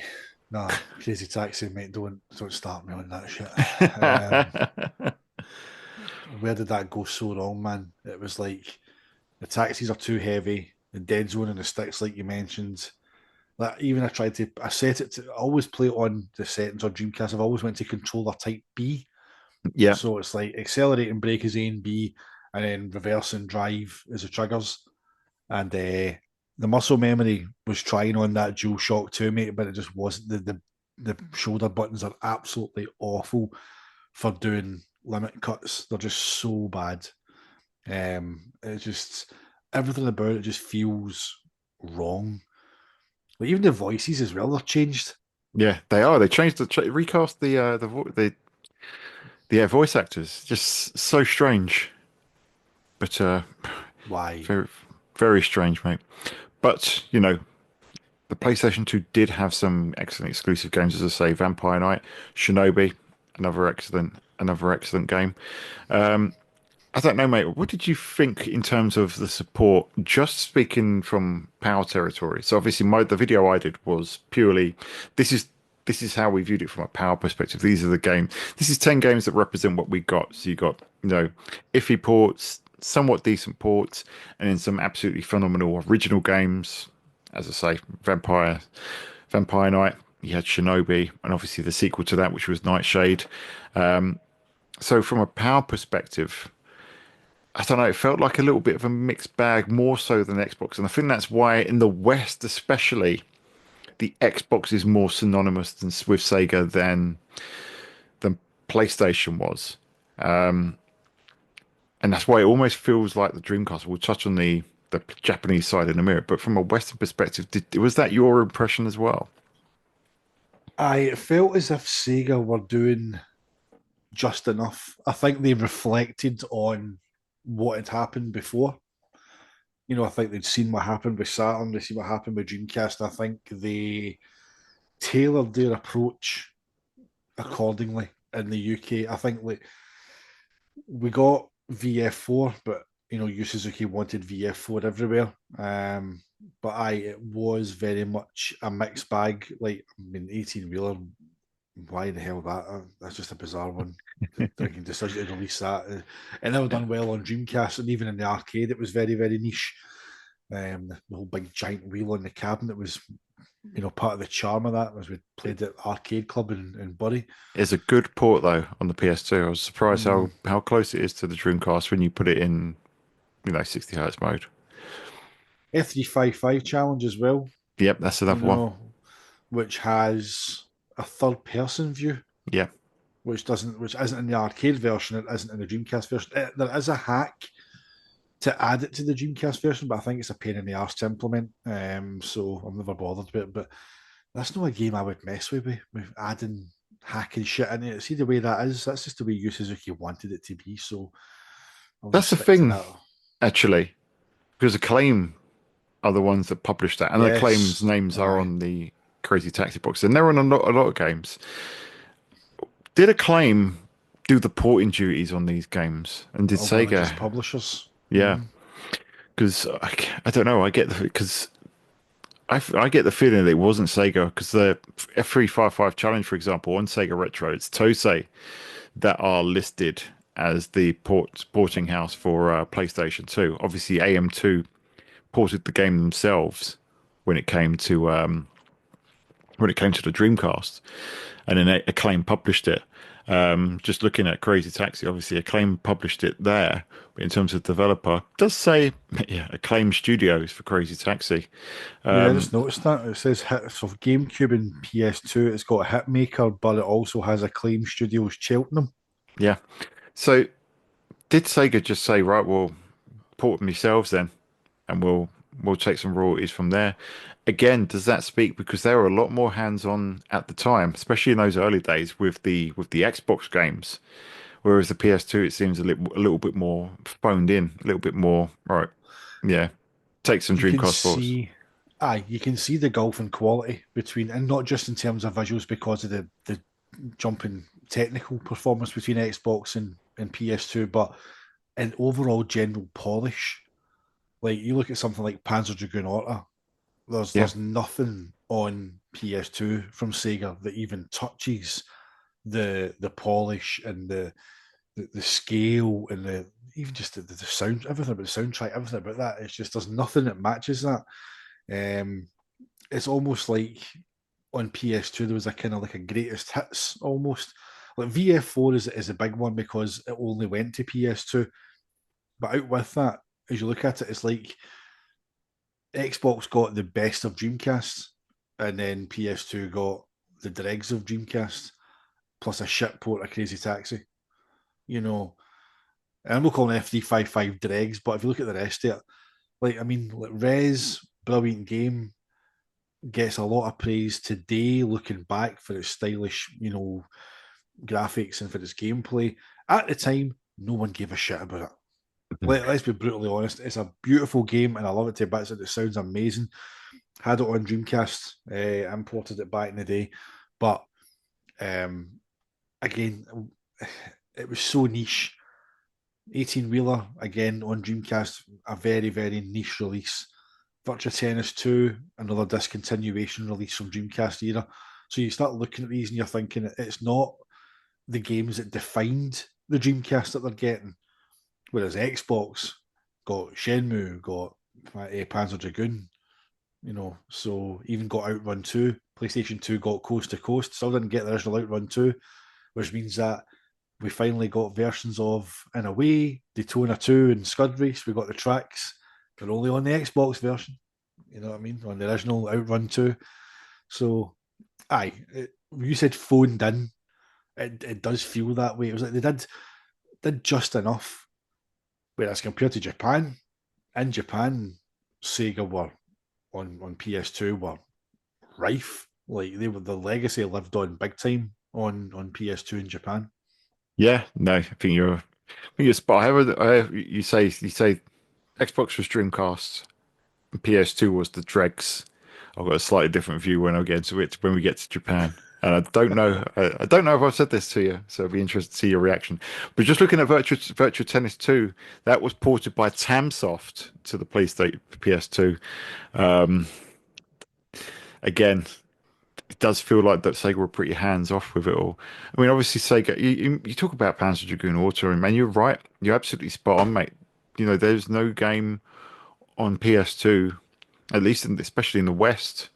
Speaker 2: No, Crazy Taxi, mate. Don't start me on that shit. Where did that go so wrong, man? It was like the taxis are too heavy, the dead zone and the sticks, like you mentioned. Like even I set it to I always play it on the settings on Dreamcast. I've always went to controller type B.
Speaker 1: Yeah,
Speaker 2: So it's like accelerate and brake is A and B, and then reverse and drive is the triggers. And the muscle memory was trying on that Dual Shock 2, mate, but it just wasn't. The shoulder buttons are absolutely awful for doing limit cuts. They're just so bad. It's just everything about it just feels wrong. Like even the voices as well, they're changed.
Speaker 1: yeah, they are. They changed recast the voice actors. Just so strange, but
Speaker 2: Why?
Speaker 1: very very strange, mate. But the PlayStation 2 did have some excellent exclusive games, as I say, Vampire Knight, Shinobi, another excellent game. Um, I don't know, mate. What did you think in terms of the support? Just speaking from PAL territory. So obviously, the video I did was purely. This is this is how we viewed it from a power perspective. These are the games. This is 10 games that represent what we got. So you got, iffy ports, somewhat decent ports, and then some absolutely phenomenal original games. As I say, Vampire Knight. You had Shinobi, and obviously the sequel to that, which was Nightshade. So from a power perspective, I don't know, it felt like a little bit of a mixed bag, more so than Xbox. And I think that's why in the West, especially, the Xbox is more synonymous with Sega than PlayStation was. And that's why it almost feels like the Dreamcast. We'll touch on the Japanese side in a minute, but from a Western perspective, was that your impression as well?
Speaker 2: I felt as if Sega were doing just enough. I think they reflected on what had happened before. I think they'd seen what happened with Saturn, they'd seen what happened with Dreamcast. I think they tailored their approach accordingly in the UK. I think like we got VF4, but Yu Suzuki wanted VF4 everywhere. But it was very much a mixed bag. Like, I mean, 18 wheeler, why the hell that? That's just a bizarre one. Thinking decision to release that. It never done well on Dreamcast, and even in the arcade, it was very, very niche. The whole big giant wheel on the cabinet was, part of the charm of that was we played at Arcade Club in Bury.
Speaker 1: It's a good port though on the PS2. I was surprised
Speaker 2: Mm.
Speaker 1: how close it is to the Dreamcast when you put it in, 60 hertz mode.
Speaker 2: S3e25 challenge as well,
Speaker 1: Yep, that's
Speaker 2: you
Speaker 1: another one.
Speaker 2: know, which has a third person view,
Speaker 1: Yeah,
Speaker 2: which isn't in the arcade version, it isn't in the Dreamcast version. There is a hack to add it to the Dreamcast version, but I think it's a pain in the arse to implement. So I'm never bothered with it. But that's not a game I would mess with adding hacking shit in it. See the way that is. That's just the way Yu Suzuki wanted it to be. So I'll
Speaker 1: that's
Speaker 2: just
Speaker 1: the
Speaker 2: stick to
Speaker 1: thing
Speaker 2: that.
Speaker 1: actually, because Acclaim are the ones that published that, and Acclaim's
Speaker 2: Yes.
Speaker 1: names are
Speaker 2: Aye.
Speaker 1: on the Crazy Taxi box, and they're on a lot of games. Did Acclaim do the porting duties on these games, and did
Speaker 2: Or were they
Speaker 1: Sega?
Speaker 2: just publishers?
Speaker 1: Yeah,
Speaker 2: Mm.
Speaker 1: because I don't know. I get because I get the feeling that it wasn't Sega because the F355 challenge, for example, on Sega Retro, it's Tosei that are listed as the porting house for PlayStation 2. Obviously, AM2 ported the game themselves when it came to the Dreamcast, and then Acclaim published it. Just looking at Crazy Taxi, obviously Acclaim published it there, but in terms of developer, it does say Acclaim Studios for Crazy Taxi.
Speaker 2: Yeah, I just noticed that. It says hit so GameCube and PS2, it's got Hitmaker, but it also has Acclaim Studios Cheltenham.
Speaker 1: Yeah. So did Sega just say, right, we'll port them yourselves then, and we'll take some royalties from there? Again, does that speak because they were a lot more hands-on at the time, especially in those early days with the Xbox games, whereas the PS2 it seems a little bit more phoned in, a little bit more right. Yeah, take some
Speaker 2: You can
Speaker 1: Dreamcast ports.
Speaker 2: see, you can see the gulf in quality between, and not just in terms of visuals because of the jumping technical performance between Xbox and PS2, but in overall general polish. Like you look at something like Panzer Dragoon Orta,
Speaker 1: Yeah,
Speaker 2: there's nothing on PS2 from Sega that even touches the polish and the scale and the even just the sound, everything about the soundtrack, everything about that. It's just there's nothing that matches that. Um, it's almost like on PS2 there was a kind of like a greatest hits almost. Like VF4 is a big one because it only went to PS2. But out with that, as you look at it, it's like Xbox got the best of Dreamcast, and then PS2 got the dregs of Dreamcast, plus a shit port of Crazy Taxi. You know, and I'm not calling F355 dregs, but if you look at the rest of it, like I mean, like Res, brilliant game, gets a lot of praise today. Looking back for its stylish, graphics and for its gameplay. At the time, no one gave a shit about it. Let's be brutally honest. It's a beautiful game, and I love it to bits. It sounds amazing. Had it on Dreamcast, imported it back in the day, but um, again, it was so niche. 18 wheeler again on Dreamcast, a very very niche release. Virtua Tennis 2, another discontinuation release from Dreamcast era. So you start looking at these and you're thinking it's not the games that defined the Dreamcast that they're getting. Whereas Xbox got Shenmue, got Panzer Dragoon, so even got Outrun 2. PlayStation 2 got Coast to Coast, still didn't get the original Outrun 2, which means that we finally got versions of In a Way, Daytona 2, and Scud Race. We got the tracks, but only on the Xbox version. You know what I mean? On the original Outrun 2. So, you said phoned in. It does feel that way. It was like they did just enough. Whereas compared to Japan, in Japan, Sega were on PS2 were rife. Like the legacy lived on big time on PS2 in Japan.
Speaker 1: Yeah, no, I think you're spot. You say Xbox was Dreamcast, and PS2 was the dregs. I've got a slightly different view when I get to it when we get to Japan. And I don't know, I don't know if I've said this to you, so it'd be interesting to see your reaction. But just looking at Virtual Tennis 2, that was ported by Tamsoft to the PlayStation PS2. Um, Again, it does feel like that Sega were pretty hands off with it all. I mean, obviously Sega. You talk about Panzer Dragoon Auto, and man, you're right. You're absolutely spot on, mate. There's no game on PS2, at least especially in the West,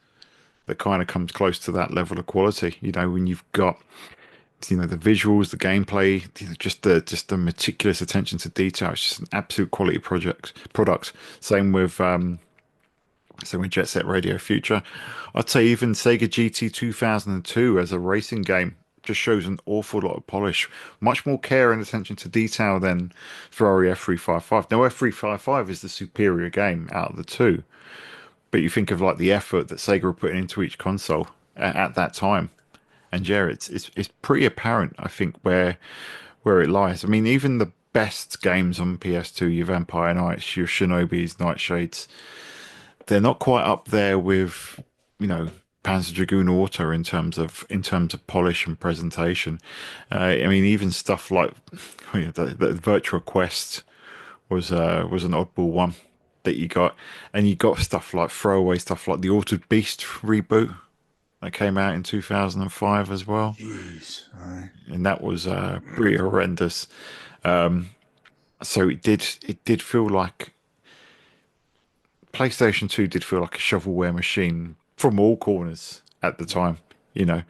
Speaker 1: that kind of comes close to that level of quality. When you've got the visuals, the gameplay, just the meticulous attention to detail. It's just an absolute quality product. Same with Jet Set Radio Future. I'd say even Sega GT 2002 as a racing game just shows an awful lot of polish, much more care and attention to detail than Ferrari F355. Now, F355 is the superior game out of the two, but you think of like the effort that Sega were putting into each console at that time, and yeah, it's pretty apparent, I think, where it lies. I mean, even the best games on PS2, your Vampire Knights, your Shinobis, Nightshades, they're not quite up there with, Panzer Dragoon Auto in terms of polish and presentation. I mean, even stuff like the Virtual Quest was an oddball one that you got, and you got stuff like throwaway stuff like the Altered Beast reboot that came out in 2005 as well,
Speaker 2: Jeez, aye.
Speaker 1: and that was pretty horrendous. So it did feel like PlayStation 2 did feel like a shovelware machine from all corners at the time. You know,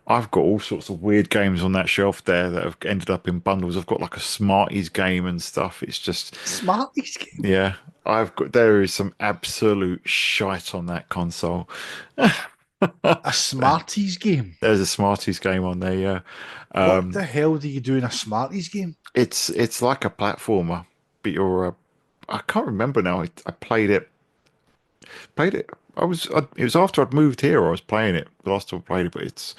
Speaker 1: I've got all sorts of weird games on that shelf there that have ended up in bundles. I've got like a Smarties game and stuff. It's just,
Speaker 2: Smarties game.
Speaker 1: yeah, there is some absolute shite on that console.
Speaker 2: A Smarties game.
Speaker 1: There's a Smarties game on there, yeah.
Speaker 2: What the hell do you do in a Smarties game?
Speaker 1: It's like a platformer, but I can't remember now. I played it. It was after I'd moved here. I was playing it the last time I played it, but it's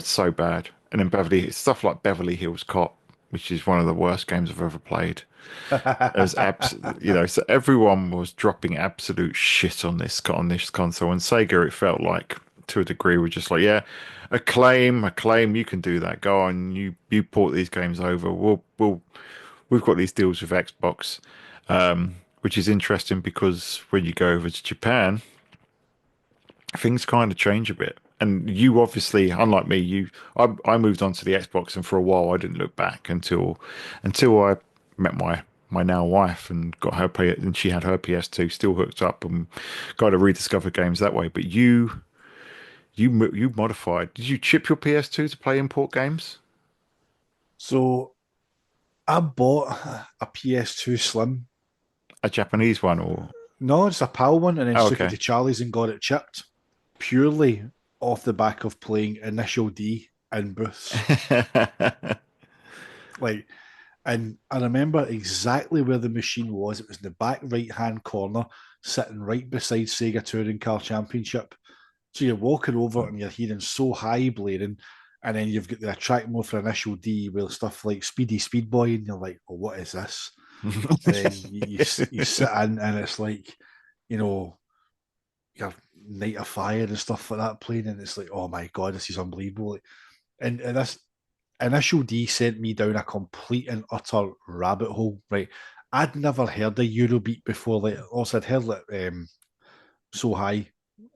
Speaker 1: so bad. And then stuff like Beverly Hills Cop, which is one of the worst games I've ever played. There's so everyone was dropping absolute shit on this console, and Sega, it felt like to a degree, were just like, yeah, acclaim, you can do that. Go on, you port these games over. We've got these deals with Xbox, which is interesting because when you go over to Japan, things kind of change a bit. And you obviously, unlike me, I moved on to the Xbox, and for a while I didn't look back until I met my now wife and got her play, and she had her PS2 still hooked up, and got to rediscover games that way. But you modified. Did you chip your PS2 to play import games?
Speaker 2: So I bought a PS2 Slim.
Speaker 1: A Japanese one or?
Speaker 2: No, it's a PAL one, and then
Speaker 1: Oh,
Speaker 2: took it
Speaker 1: okay.
Speaker 2: to Charlie's and got it chipped purely off the back of playing Initial D in booths. Like, and I remember exactly where the machine was. It was in the back right hand corner, sitting right beside Sega Touring Car Championship. So you're walking over and you're hearing So High blaring, and then you've got the track mode for Initial D with stuff like Speedy Speed Boy, and you're like, "Oh, what is this?" And then you sit in, and it's like, you know, your Night of Fire and stuff like that playing, and it's like, "Oh my god, this is unbelievable!" Like, and this Initial D sent me down a complete and utter rabbit hole. Right, I'd never heard of Eurobeat before. Like, also I'd heard like So High,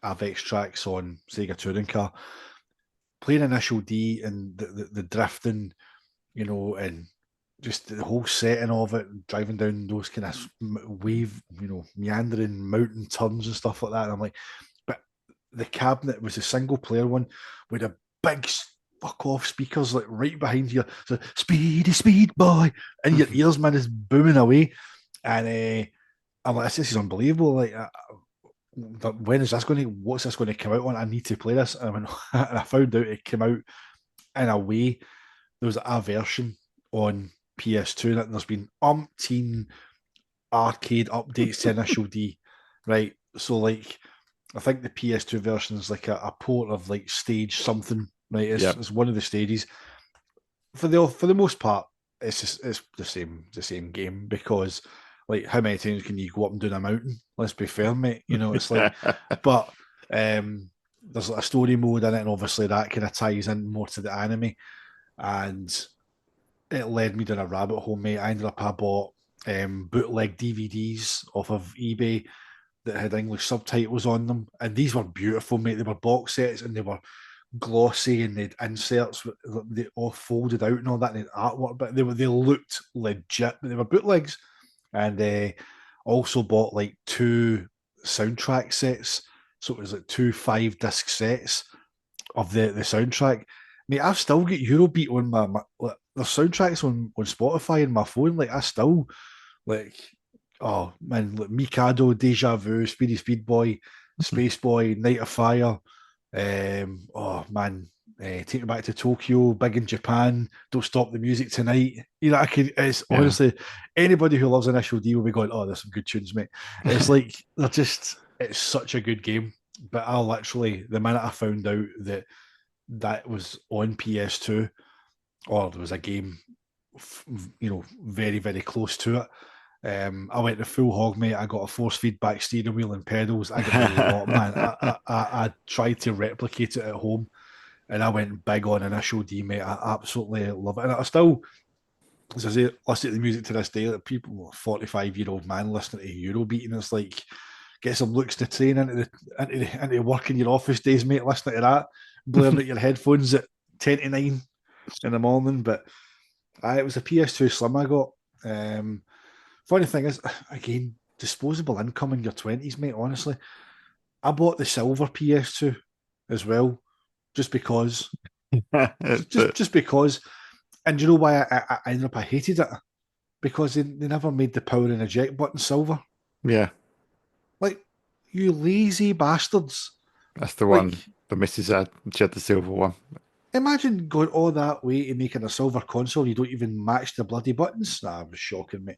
Speaker 2: Avex tracks on Sega Touring Car. playing Initial D and the drifting, and just the whole setting of it, driving down those kind of wave, meandering mountain turns and stuff like that. And I'm like, but the cabinet was a single player one with a big fuck off speakers like right behind you. So speedy speed boy, and your ears, man, is booming away. And I'm like, this is unbelievable. Like, when is this going to? What's this going to come out on? I need to play this. And I found out it came out in a way. There was a version on PS2 that there's been umpteen arcade updates to Initial D, right? So like, I think the PS2 version is like a port of like stage something, right? It's one of the stages. For the most part, it's the same game, because like, how many times can you go up and down a mountain? Let's be fair, mate. It's like, but there's like a story mode in it, and obviously that kind of ties in more to the anime, and it led me down a rabbit hole, mate. I bought bootleg DVDs off of eBay that had English subtitles on them, and these were beautiful, mate. They were box sets, and they were glossy, and they'd inserts, they all folded out and all that, and they artwork, but they looked legit, but they were bootlegs. And also bought like 2 soundtrack sets, so it was like 2 5-disc sets of the soundtrack. Mate, I've still got Eurobeat on my like, the soundtracks on Spotify and my phone. Like, I still like, oh man, like Mikado, Deja Vu, Speedy Speed Boy, Space Boy, Night of Fire. Oh man, Take Me Back to Tokyo, Big in Japan, Don't Stop the Music Tonight. I could. It's honestly, anybody who loves Initial D will be going, oh, there's some good tunes, mate. It's like, it's such a good game. But the minute I found out that was on PS2, or there was a game, very, very close to it. I went the full hog, mate. I got a force feedback steering wheel and pedals. I got the lot, man. I tried to replicate it at home, and I went big on Initial D, mate. I absolutely love it, and I still, as I say, listen to the music to this day. Like, people, 45-year-old man listening to Eurobeat, and it's like, get some looks to train into work in your office days, mate. Listening to that, blaring at your headphones at 10 to 9 in the morning. But it was a PS2 Slim I got. Funny thing is, again, disposable income in your 20s, mate. Honestly, I bought the silver PS2 as well, just because. just because. And you know why I ended up, I hated it? Because they never made the power and eject button silver.
Speaker 1: Yeah.
Speaker 2: Like, you lazy bastards.
Speaker 1: That's the one the missus had. She had the silver one.
Speaker 2: Imagine going all that way to making a silver console. You don't even match the bloody buttons. Nah, it was shocking, mate.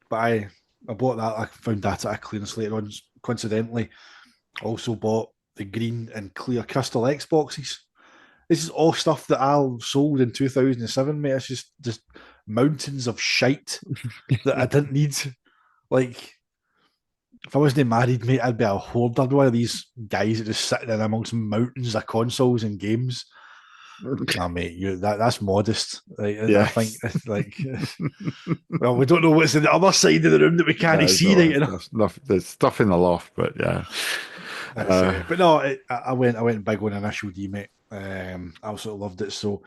Speaker 2: But I bought that. I found that at a clearance later on. Coincidentally, also bought the green and clear crystal Xboxes. This is all stuff that I sold in 2007, mate. It's just mountains of shite that I didn't need. Like, if I wasn't married, mate, I'd be a hoarder. I'd be one of these guys that just sitting in amongst mountains of consoles and games. Nah, mate, that's modest. Right? Yeah. I think, like, well, we don't know what's in the other side of the room that we can't see, right?
Speaker 1: There's stuff in the loft, but yeah.
Speaker 2: But no, I went big on Initial D, mate. I absolutely loved it. So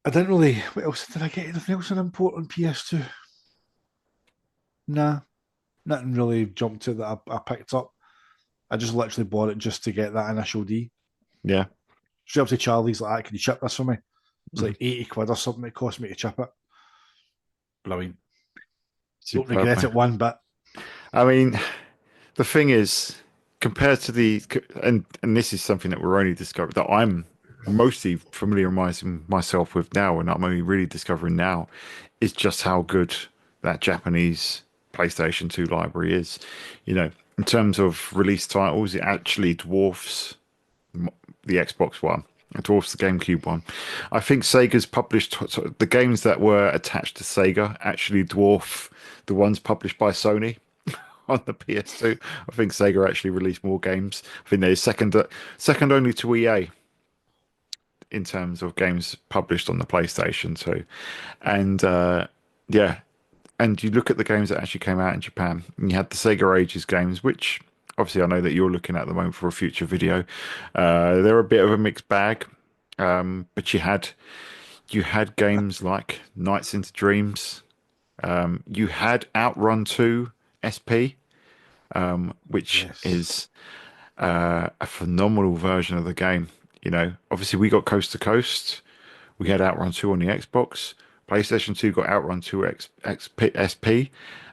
Speaker 2: I didn't really. What else did I get? Anything else on import on PS2? Nah. Nothing really jumped to that I picked up. I just literally bought it just to get that Initial D.
Speaker 1: Yeah.
Speaker 2: Straight up to Charlie's like, can you chip this for me? It's like 80 quid or something it cost me to chip it. Brilliant. Don't regret it one bit.
Speaker 1: I mean, the thing is, compared to and this is something that we're only discovering, that I'm mostly familiarizing myself with now, and I'm only really discovering now, is just how good that Japanese PlayStation 2 library is. In terms of release titles, it actually dwarfs the Xbox One. It dwarfs the GameCube one. I think Sega's published the games that were attached to Sega actually dwarf the ones published by Sony on the PS2. I think Sega actually released more games. I think they're second only to EA in terms of games published on the PlayStation 2. And yeah. And you look at the games that actually came out in Japan, and you had the Sega Ages games, which obviously I know that you're looking at the moment for a future video. They're a bit of a mixed bag, but you had games like Nights into Dreams. You had Outrun 2 SP, which
Speaker 2: Yes.
Speaker 1: is a phenomenal version of the game. Obviously we got Coast to Coast. We had Outrun 2 on the Xbox. PlayStation 2 got Outrun 2 SP,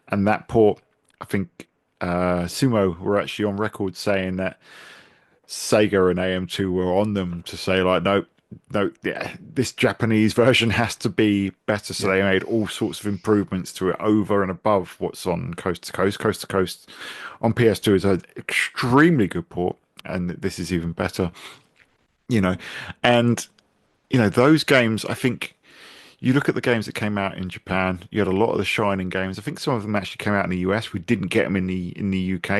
Speaker 1: and that port, I think Sumo were actually on record saying that Sega and AM2 were on them to say like, no, no, yeah, this Japanese version has to be better. So
Speaker 2: Yeah.
Speaker 1: they made all sorts of improvements to it over and above what's on Coast to Coast. Coast to Coast on PS2 is an extremely good port, and this is even better. You know, and those games, I think you look at the games that came out in Japan, you had a lot of the Shining games. I think some of them actually came out in the US. We didn't get them in the UK.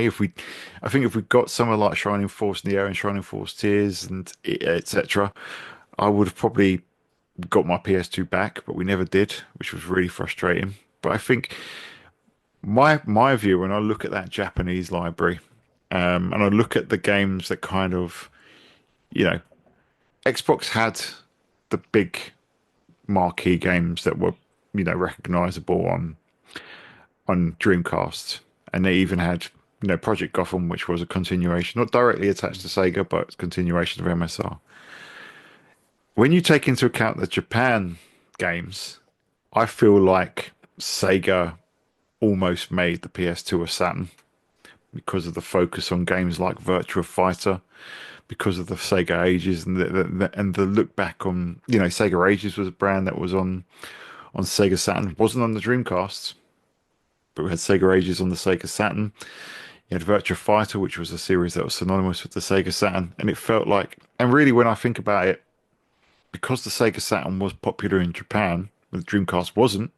Speaker 1: I think if we got somewhere like Shining Force in the Air and Shining Force Tears and etc., I would have probably got my PS2 back, but we never did, which was really frustrating. But I think my view when I look at that Japanese library, and I look at the games that kind of, you know, Xbox had the big marquee games that were, recognizable on Dreamcast, and they even had, Project Gotham, which was a continuation, not directly attached to Sega, but it's a continuation of MSR. When you take into account the Japan games, I feel like Sega almost made the PS2 a Saturn because of the focus on games like Virtua Fighter, because of the Sega Ages and the look back on, Sega Ages was a brand that was on Sega Saturn, wasn't on the Dreamcast, but we had Sega Ages on the Sega Saturn. You had Virtua Fighter, which was a series that was synonymous with the Sega Saturn, and it felt like, and really when I think about it, because the Sega Saturn was popular in Japan, but the Dreamcast wasn't.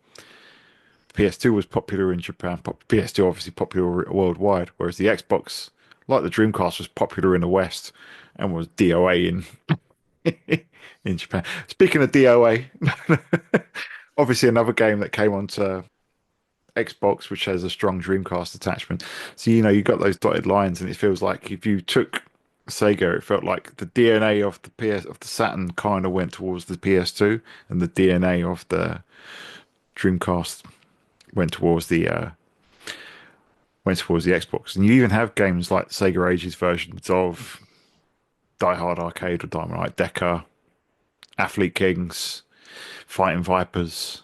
Speaker 1: PS2 was popular in Japan. PS2 obviously popular worldwide, whereas the Xbox, like the Dreamcast, was popular in the West and was DOA in Japan. Speaking of DOA, obviously another game that came onto Xbox, which has a strong Dreamcast attachment. So you got those dotted lines, and it feels like if you took Sega, it felt like the DNA of the Saturn kind of went towards the PS2, and the DNA of the Dreamcast went towards the Xbox. And you even have games like Sega Ages versions of Die Hard Arcade or Diamond Light Decker, Athlete Kings, Fighting Vipers,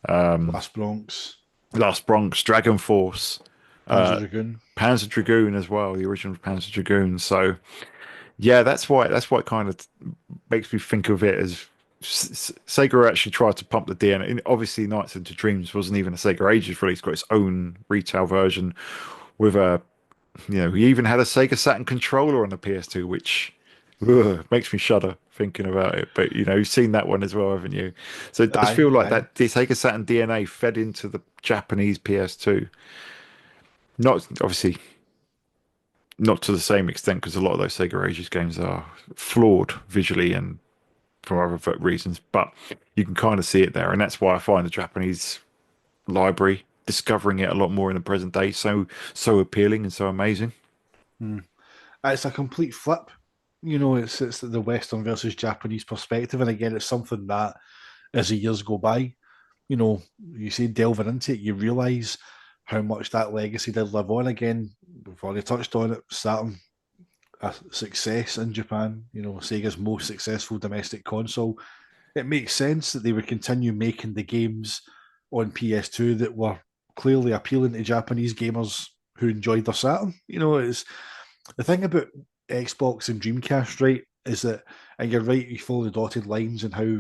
Speaker 2: Last Bronx,
Speaker 1: Last Bronx, Dragon Force,
Speaker 2: Panzer
Speaker 1: uh,
Speaker 2: Dragoon.
Speaker 1: Panzer Dragoon as well, the original Panzer Dragoon. So yeah, that's why it kind of makes me think of it as Sega actually tried to pump the DNA. And obviously, Nights into Dreams wasn't even a Sega Ages release; got its own retail version with we even had a Sega Saturn controller on the PS2, which makes me shudder thinking about it. But you've seen that one as well, haven't you? So it does
Speaker 2: Aye,
Speaker 1: feel like
Speaker 2: aye.
Speaker 1: that the Sega Saturn DNA fed into the Japanese PS2. Not obviously not to the same extent because a lot of those Sega Ages games are flawed visually and for other reasons, but you can kind of see it there, and that's why I find the Japanese library discovering it a lot more in the present day so appealing and so amazing.
Speaker 2: Hmm. It's a complete flip. It's the Western versus Japanese perspective, and again, it's something that as the years go by, you say delving into it, you realise how much that legacy did live on. Again, we've already touched on it. Saturn, a success in Japan. Sega's most successful domestic console. It makes sense that they would continue making the games on PS2 that were clearly appealing to Japanese gamers who enjoyed their Saturn. It's the thing about Xbox and Dreamcast, right? Is that, and you're right, you follow the dotted lines and how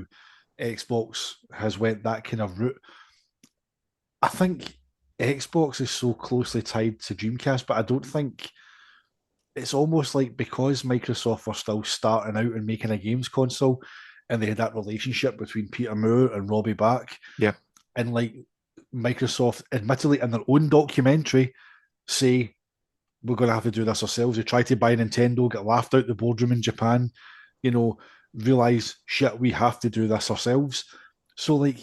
Speaker 2: Xbox has went that kind of route. I think Xbox is so closely tied to Dreamcast, but I don't think it's almost like because Microsoft were still starting out and making a games console, and they had that relationship between Peter Moore and Robbie Back,
Speaker 1: Yeah,
Speaker 2: and like Microsoft, admittedly in their own documentary, say we're going to have to do this ourselves. They tried to buy Nintendo, get laughed out the boardroom in Japan, realize shit, we have to do this ourselves. So like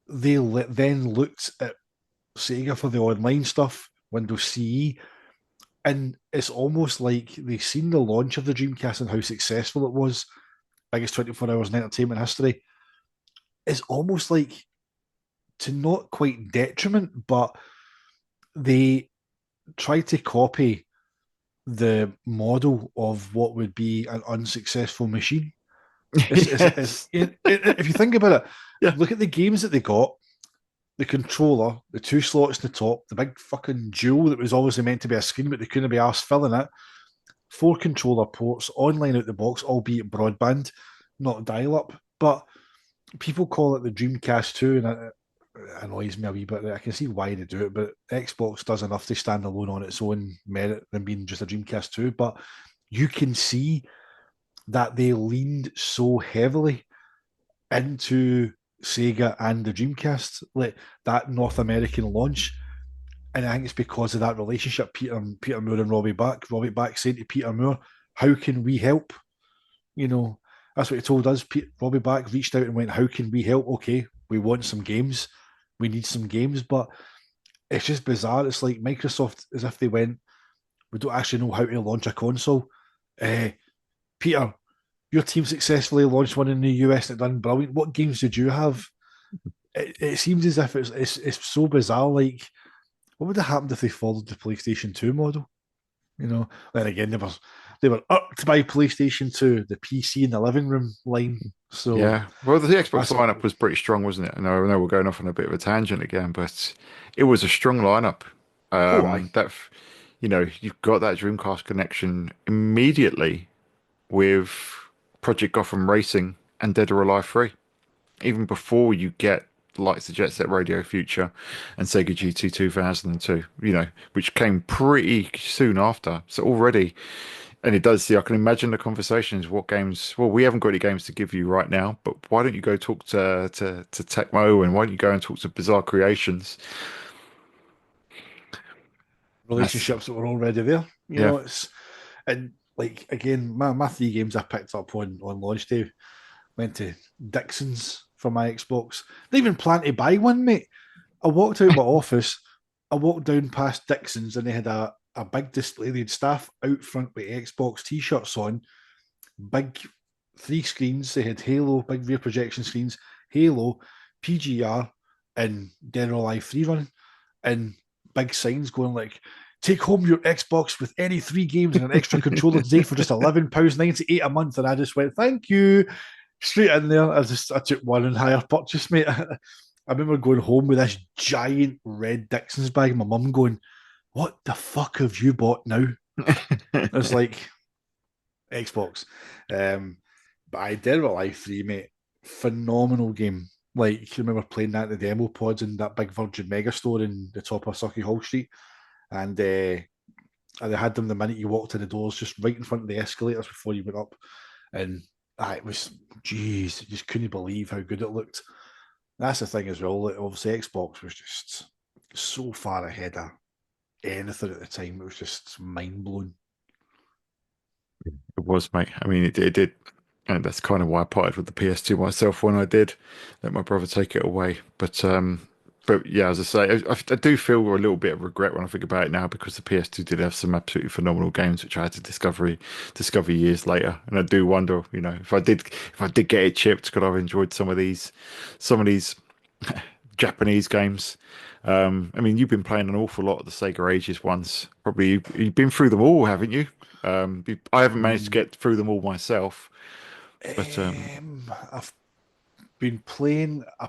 Speaker 2: they then looked at Sega for the online stuff, Windows CE, And it's almost like they've seen the launch of the Dreamcast and how successful it was, biggest 24 hours in entertainment history. It's almost like, to not quite detriment, but they try to copy the model of what would be an unsuccessful machine.
Speaker 1: Yes.
Speaker 2: If you think about it,
Speaker 1: Yeah.
Speaker 2: look at the games that they got: the controller, the two slots in the top, the big fucking jewel that was obviously meant to be a screen, but they couldn't be asked filling it. Four controller ports, online out the box, albeit broadband, not dial up. But people call it the Dreamcast 2, and it annoys me a wee bit. I can see why they do it, but Xbox does enough to stand alone on its own merit than being just a Dreamcast 2. But you can see that they leaned so heavily into Sega and the Dreamcast, like that North American launch. And I think it's because of that relationship, Peter Moore and Robbie Back. Robbie Back saying to Peter Moore, "How can we help?" You know, that's what he told us. Robbie Back reached out and went, "How can we help?" Okay, we want some games. We need some games, but it's just bizarre. It's like Microsoft, as if they went, "We don't actually know how to launch a console." Uh, Peter, your team successfully launched one in the US and it done brilliant. What games did you have? It seems as if it's so bizarre. Like, what would have happened if they followed the PlayStation 2 model? You know, then again, they were irked by PlayStation 2, the PC in the living room line. So
Speaker 1: Yeah. Well, the Xbox
Speaker 2: that's what.
Speaker 1: lineup was pretty strong, wasn't it? I know we're going off on a bit of a tangent again, but it was a strong lineup.
Speaker 2: Oh, I
Speaker 1: That you've got that Dreamcast connection immediately with Project Gotham Racing and Dead or Alive 3, even before you get the likes of Jet Set Radio Future and Sega GT 2002, which came pretty soon after. So already, and it does see, I can imagine the conversations, what games, well, we haven't got any games to give you right now, but why don't you go talk to Tecmo, and why don't you go and talk to Bizarre Creations? That's,
Speaker 2: relationships that were already there.
Speaker 1: yeah.
Speaker 2: It's, and like again, my three games I picked up on launch day went to Dixon's for my Xbox. They even planned to buy one, mate. I walked out of my office. I walked down past Dixon's and they had a big display. They had staff out front with Xbox t-shirts on, big three screens. They had Halo, big rear projection screens, Halo, PGR, and Dead or Alive 3 running, and big signs going like, "Take home your Xbox with any three games and an extra controller today for just £11.98 a month." And I just went, "Thank you." Straight in there. I took one and higher purchase, mate. I remember going home with this giant red Dixon's bag, and my mum going, "What the fuck have you bought now?" It's like Xbox. But I did with Life 3, mate. Phenomenal game. Like, you remember playing that in the demo pods in that big Virgin Mega store in the top of SEGAholic Street. And they had them the minute you walked in the doors, just right in front of the escalators before you went up. And it was, geez, you just couldn't believe how good it looked. That's the thing as well. Like, obviously, Xbox was just so far ahead of anything at the time. It was just mind blowing.
Speaker 1: It was, mate. I mean, it did. And that's kind of why I parted with the PS2 myself when I did let my brother take it away. But yeah, as I say, I do feel a little bit of regret when I think about it now, because the PS2 did have some absolutely phenomenal games which I had to discover years later. And I do wonder, if I did get it chipped, could I have enjoyed some of these Japanese games? I mean, you've been playing an awful lot of the Sega Ages ones. Probably you've been through them all, haven't you? I haven't managed to
Speaker 2: Mm.
Speaker 1: get through them all myself, but
Speaker 2: I've been playing. I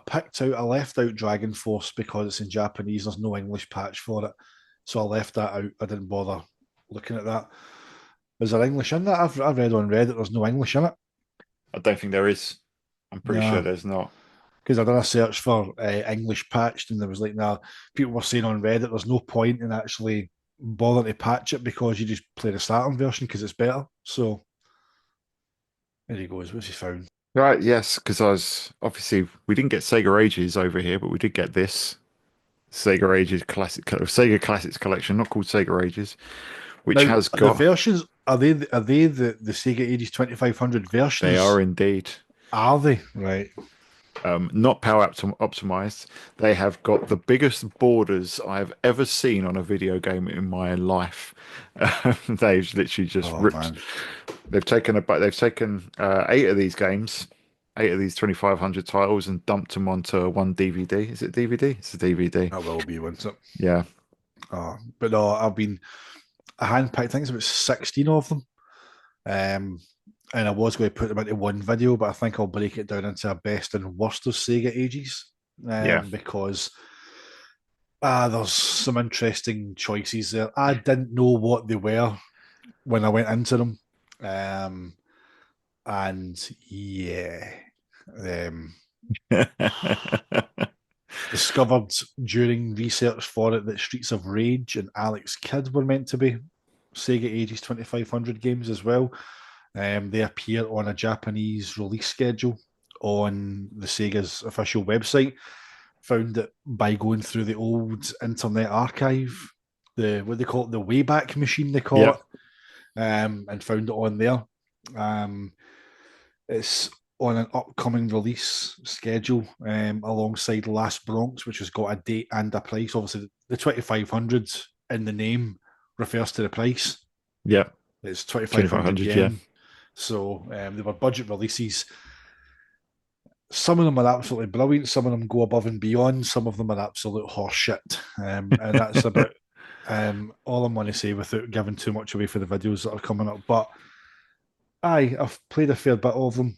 Speaker 2: left out Dragon Force because it's in Japanese. There's no English patch for it, so I left that out. I didn't bother looking at that. Is there English in that? I've read on Reddit. There's no English in it.
Speaker 1: I don't think there is. I'm pretty sure
Speaker 2: Nah,
Speaker 1: there's not.
Speaker 2: because I done a search for English patched, and there was like, nah. People were saying on Reddit, there's no point in actually bothering to patch it because you just play the Saturn version because it's better. So there he goes. What's he found?
Speaker 1: Right, yes, because obviously we didn't get Sega Ages over here, but we did get this Sega Ages Sega Classics collection, not called Sega Ages, which
Speaker 2: Now
Speaker 1: has
Speaker 2: the
Speaker 1: got.
Speaker 2: versions are they the Sega Ages 2500
Speaker 1: They are
Speaker 2: versions?
Speaker 1: indeed.
Speaker 2: Are they right?
Speaker 1: not optimized. They have got the biggest borders I've ever seen on a video game in my life. They've literally just
Speaker 2: Oh
Speaker 1: ripped.
Speaker 2: man.
Speaker 1: They've taken eight of these games, eight of these 2500 titles, and dumped them onto one DVD. Is it DVD? It's a DVD.
Speaker 2: That will be, won't it?
Speaker 1: Yeah,
Speaker 2: But no, I handpicked, I think it's about 16 of them. Um, and I was going to put them into one video, but I think I'll break it down into a best and worst of Sega Ages.
Speaker 1: yeah.
Speaker 2: Because there's some interesting choices there. I didn't know what they were when I went into them. And yeah, um, discovered during research for it that Streets of Rage and Alex Kidd were meant to be Sega Ages 2500 games as well. They appear on a Japanese release schedule on the Sega's official website. Found it by going through the old Internet Archive, the what they call it, the Wayback Machine, they call
Speaker 1: Yeah,
Speaker 2: it, and found it on there. Um, it's on an upcoming release schedule alongside Last Bronx, which has got a date and a price. Obviously, the 2500 in the name refers to the price.
Speaker 1: yeah.
Speaker 2: It's 2500
Speaker 1: 2500. Yeah.
Speaker 2: yen. So they were budget releases. Some of them are absolutely brilliant. Some of them go above and beyond. Some of them are absolute horseshit. And that's about all I'm going to say without giving too much away for the videos that are coming up. But I've played a fair bit of them.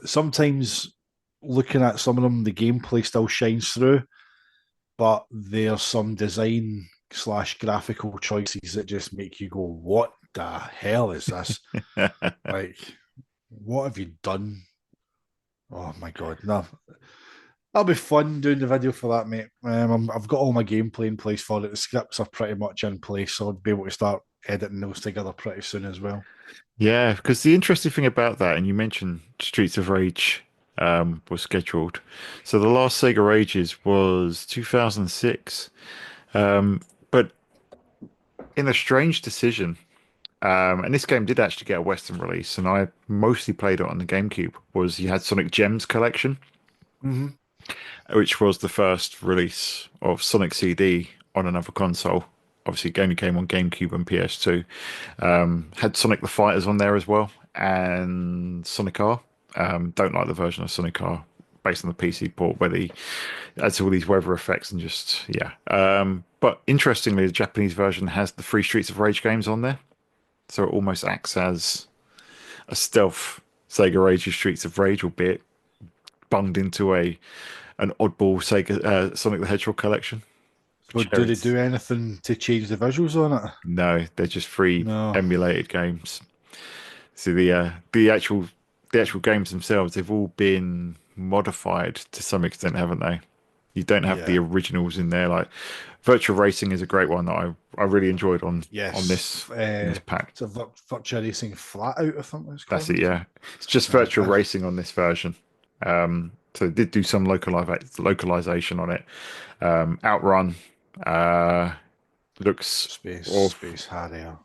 Speaker 2: Sometimes looking at some of them, the gameplay still shines through, but there's some design slash graphical choices that just make you go, "What the hell is this? Like, what have you done?" Oh my god, no. That'll be fun doing the video for that, mate. I've got all my gameplay in place for it. The scripts are pretty much in place, so I'll be able to start editing those together pretty soon as well.
Speaker 1: Yeah, because the interesting thing about that, and you mentioned Streets of Rage was scheduled. So the last Sega Ages was 2006. But in a strange decision, and this game did actually get a Western release, and I mostly played it on the GameCube, was you had Sonic Gems Collection,
Speaker 2: Mm-hmm.
Speaker 1: which was the first release of Sonic CD on another console. Obviously, it only came on GameCube and PS2. Had Sonic the Fighters on there as well, and Sonic R. Don't like the version of Sonic R based on the PC port where the adds all these weather effects and just yeah. But interestingly, the Japanese version has the free Streets of Rage games on there, so it almost acts as a stealth Sega Ages Streets of Rage, albeit bunged into a an oddball Sega Sonic the Hedgehog collection.
Speaker 2: So, do they do anything to change the visuals on it?
Speaker 1: No, they're just free
Speaker 2: No.
Speaker 1: emulated games. So the actual games themselves, they've all been modified to some extent, haven't they? You don't have the
Speaker 2: Yeah.
Speaker 1: originals in there. Like Virtual Racing is a great one that I really enjoyed on
Speaker 2: Yes.
Speaker 1: this pack.
Speaker 2: It's a virtual racing flat out, I think it's
Speaker 1: That's
Speaker 2: called.
Speaker 1: it, yeah. It's just
Speaker 2: Right.
Speaker 1: Virtual Racing on this version. So they did do some localization on it. Outrun looks off.
Speaker 2: Space Harrier.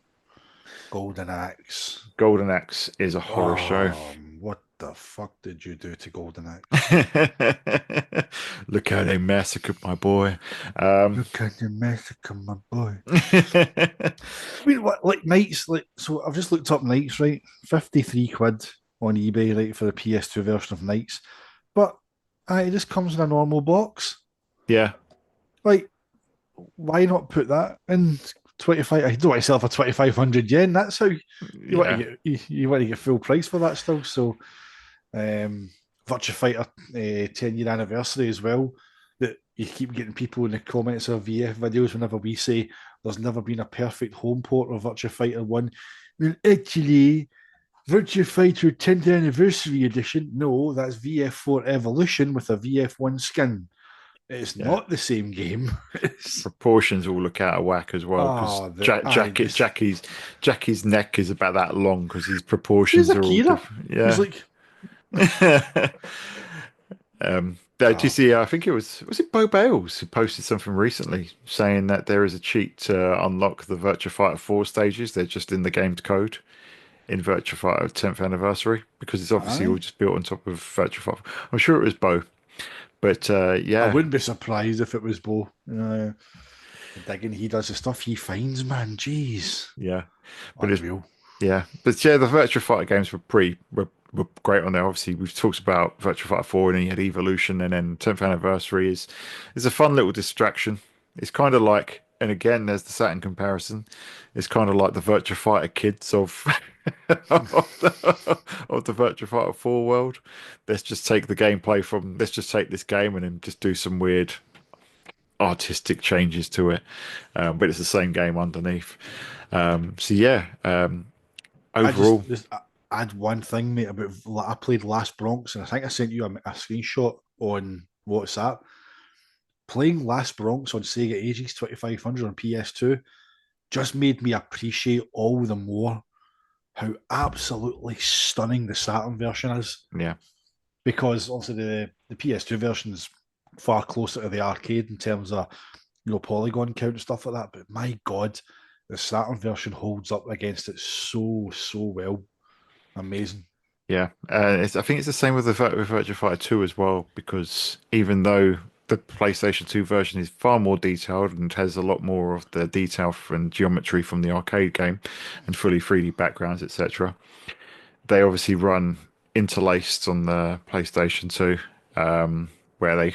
Speaker 2: Golden Axe.
Speaker 1: Golden Axe is a horror show.
Speaker 2: What the fuck did you do to Golden Axe?
Speaker 1: Look how they massacred my boy.
Speaker 2: Look at the massacre, my boy. I mean, what, like Knights, like, so I've just looked up Knights, right? 53 quid on eBay, right, for the PS2 version of Knights. But it just comes in a normal box.
Speaker 1: Yeah,
Speaker 2: Like, why not put that in 25? I don't want to sell for 2,500 yen. That's how you want
Speaker 1: yeah,
Speaker 2: to get you want to get full price for that still. So Virtua Fighter 10-year anniversary as well. That you keep getting people in the comments of VF videos whenever we say there's never been a perfect home port of Virtua Fighter 1. Well, actually, Virtua Fighter 10th anniversary edition. No, that's VF4 Evolution with a VF1 skin. It's
Speaker 1: yeah.
Speaker 2: not the same game.
Speaker 1: Proportions all look out of whack as well because Jackie's neck is about that long because his
Speaker 2: He's
Speaker 1: proportions are all
Speaker 2: Akira.
Speaker 1: different.
Speaker 2: He's
Speaker 1: Yeah.
Speaker 2: like,
Speaker 1: Did you see? I think it was it Bo Bales who posted something recently saying that there is a cheat to unlock the Virtua Fighter 4 stages. They're just in the game's code. in Virtua Fighter 10th anniversary because it's obviously all
Speaker 2: Aye.
Speaker 1: just built on top of Virtua Fighter. I'm sure it was both, but
Speaker 2: I
Speaker 1: yeah,
Speaker 2: wouldn't be surprised if it was Bo. Digging, he does the stuff he finds, man. Jeez.
Speaker 1: yeah, but it's
Speaker 2: Unreal.
Speaker 1: yeah, but yeah, the Virtua Fighter games were great on there. Obviously, we've talked about Virtua Fighter 4, and then you had Evolution, and then 10th anniversary is a fun little distraction. It's kind of like, and again, there's the Saturn comparison. It's kind of like the Virtua Fighter kids of of the Virtua Fighter 4 world. Let's just take this game and then just do some weird artistic changes to it, but it's the same game underneath. So yeah,
Speaker 2: I
Speaker 1: overall,
Speaker 2: just add one thing, mate, about I played Last Bronx, and I think I sent you a screenshot on WhatsApp. Playing Last Bronx on Sega Ages 2500 on PS2 just made me appreciate all the more how absolutely stunning the Saturn version is.
Speaker 1: yeah.
Speaker 2: Because obviously the PS2 version is far closer to the arcade in terms of polygon count and stuff like that. But my God, the Saturn version holds up against it so well. Amazing.
Speaker 1: Yeah, I think it's the same with with Virtua Fighter 2 as well, because even though the PlayStation 2 version is far more detailed and has a lot more of the detail and geometry from the arcade game and fully 3D backgrounds, etc., they obviously run interlaced on the PlayStation 2, where they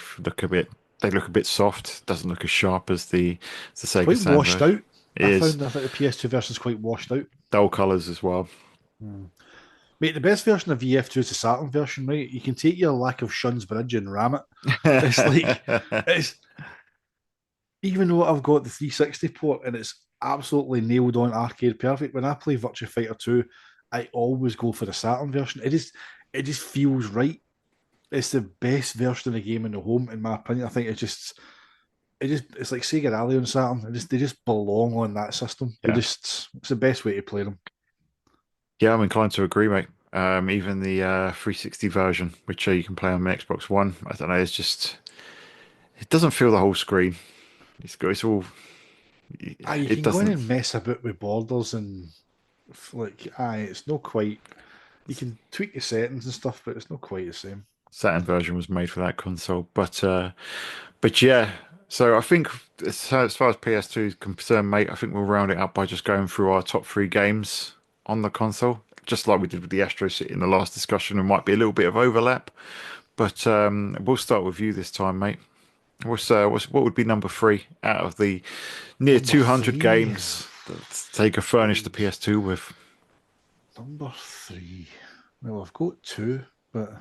Speaker 1: look a bit soft, doesn't look as sharp as the
Speaker 2: It's
Speaker 1: Sega
Speaker 2: quite
Speaker 1: Saturn
Speaker 2: washed
Speaker 1: version.
Speaker 2: out.
Speaker 1: It is
Speaker 2: I think the PS2 version is quite washed out.
Speaker 1: dull colors as well.
Speaker 2: Hmm. Mate, the best version of VF2 is the Saturn version, right? You can take your lack of Shun's Bridge and ram it. It's like it's even though I've got the 360 port and it's absolutely nailed on arcade perfect, when I play Virtua Fighter 2, I always go for the Saturn version. It just feels right. It's the best version of the game in the home, in my opinion. I think it's like Sega Rally on Saturn. They just belong on that system.
Speaker 1: Yeah.
Speaker 2: It's the best way to play them.
Speaker 1: Yeah, I'm inclined to agree, mate. Even the 360 version, which you can play on the Xbox One, I don't know, it doesn't feel the whole screen. It's all
Speaker 2: You
Speaker 1: it
Speaker 2: can go in
Speaker 1: doesn't.
Speaker 2: and mess about with borders and it's not quite. You can tweak the settings and stuff, but it's not quite the same.
Speaker 1: Saturn version was made for that console, but yeah. So I think as far as PS2 is concerned, mate, I think we'll round it up by just going through our top three games on the console, just like we did with the Astro City in the last discussion. There might be a little bit of overlap, but we'll start with you this time, mate. What would be number three out of the near
Speaker 2: Number
Speaker 1: 200
Speaker 2: three.
Speaker 1: games that Sega furnished the PS2 with?
Speaker 2: Number three. Well, I've got two, but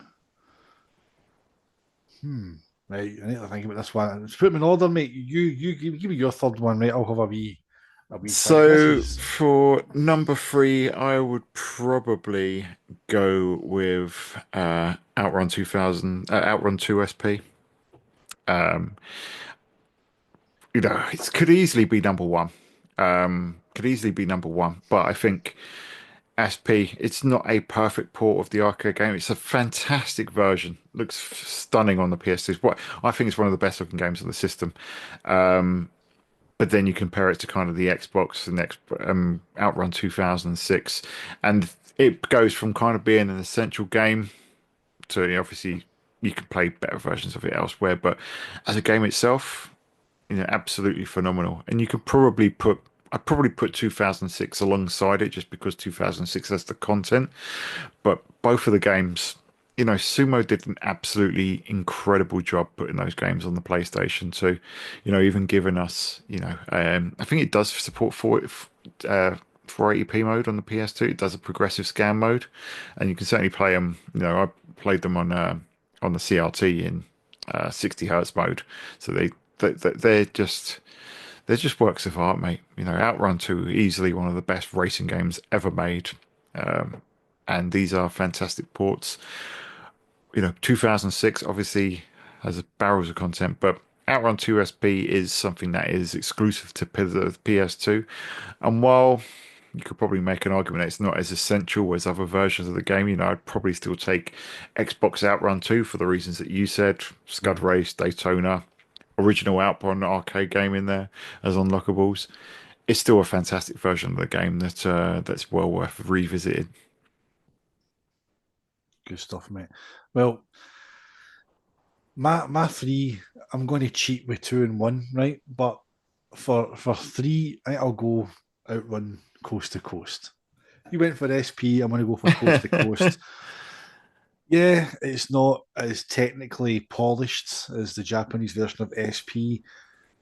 Speaker 2: right. I need to think about this one. Let's put them in order, mate. You give me your third one, right? I'll have a wee think. This
Speaker 1: So
Speaker 2: is
Speaker 1: for number three, I would probably go with Outrun 2000, Outrun 2 SP. Um, it could easily be number one. Could easily be number one, but I think SP, it's not a perfect port of the arcade game. It's a fantastic version. Looks stunning on the PS2. What I think it's one of the best looking games on the system. But then you compare it to kind of the Xbox and Outrun 2006, and it goes from kind of being an essential game to obviously you can play better versions of it elsewhere. But as a game itself, absolutely phenomenal. And you could probably I'd probably put 2006 alongside it just because 2006 has the content. But both of the games, Sumo did an absolutely incredible job putting those games on the PlayStation 2. Even giving us, I think it does support 480p mode on the PS2. It does a progressive scan mode, and you can certainly play them. I played them on the CRT in 60 hertz mode, so they're just works of art, mate. Outrun 2 easily one of the best racing games ever made. Um, and these are fantastic ports. 2006 obviously has barrels of content, but Outrun 2 SP is something that is exclusive to the PS2. And while you could probably make an argument that it's not as essential as other versions of the game, I'd probably still take Xbox Outrun 2 for the reasons that you said, Scud Race, Daytona, original Outrun arcade game in there as unlockables. it's still a fantastic version of the game that's well worth revisiting.
Speaker 2: Good stuff, mate. Well, my three, I'm going to cheat with two and one, right? But for three, I think I'll go Outrun Coast to Coast. You went for SP. I'm going to go for Coast to Coast. Yeah, it's not as technically polished as the Japanese version of SP,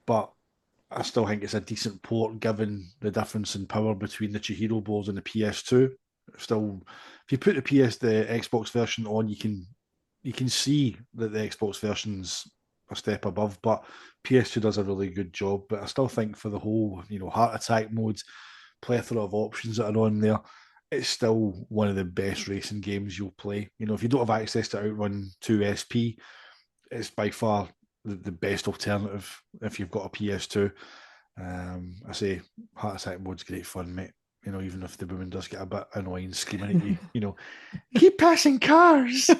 Speaker 2: but I still think it's a decent port given the difference in power between the Chihiro boards and the PS2. Still, if you put the Xbox version on, you can see that the Xbox version's a step above, but PS2 does a really good job. But I still think for the whole, heart attack modes, plethora of options that are on there, it's still one of the best racing games you'll play. If you don't have access to Outrun 2 SP, it's by far the best alternative if you've got a PS2. I say heart attack mode's great fun, mate. Even if the woman does get a bit annoying screaming at you, keep passing cars,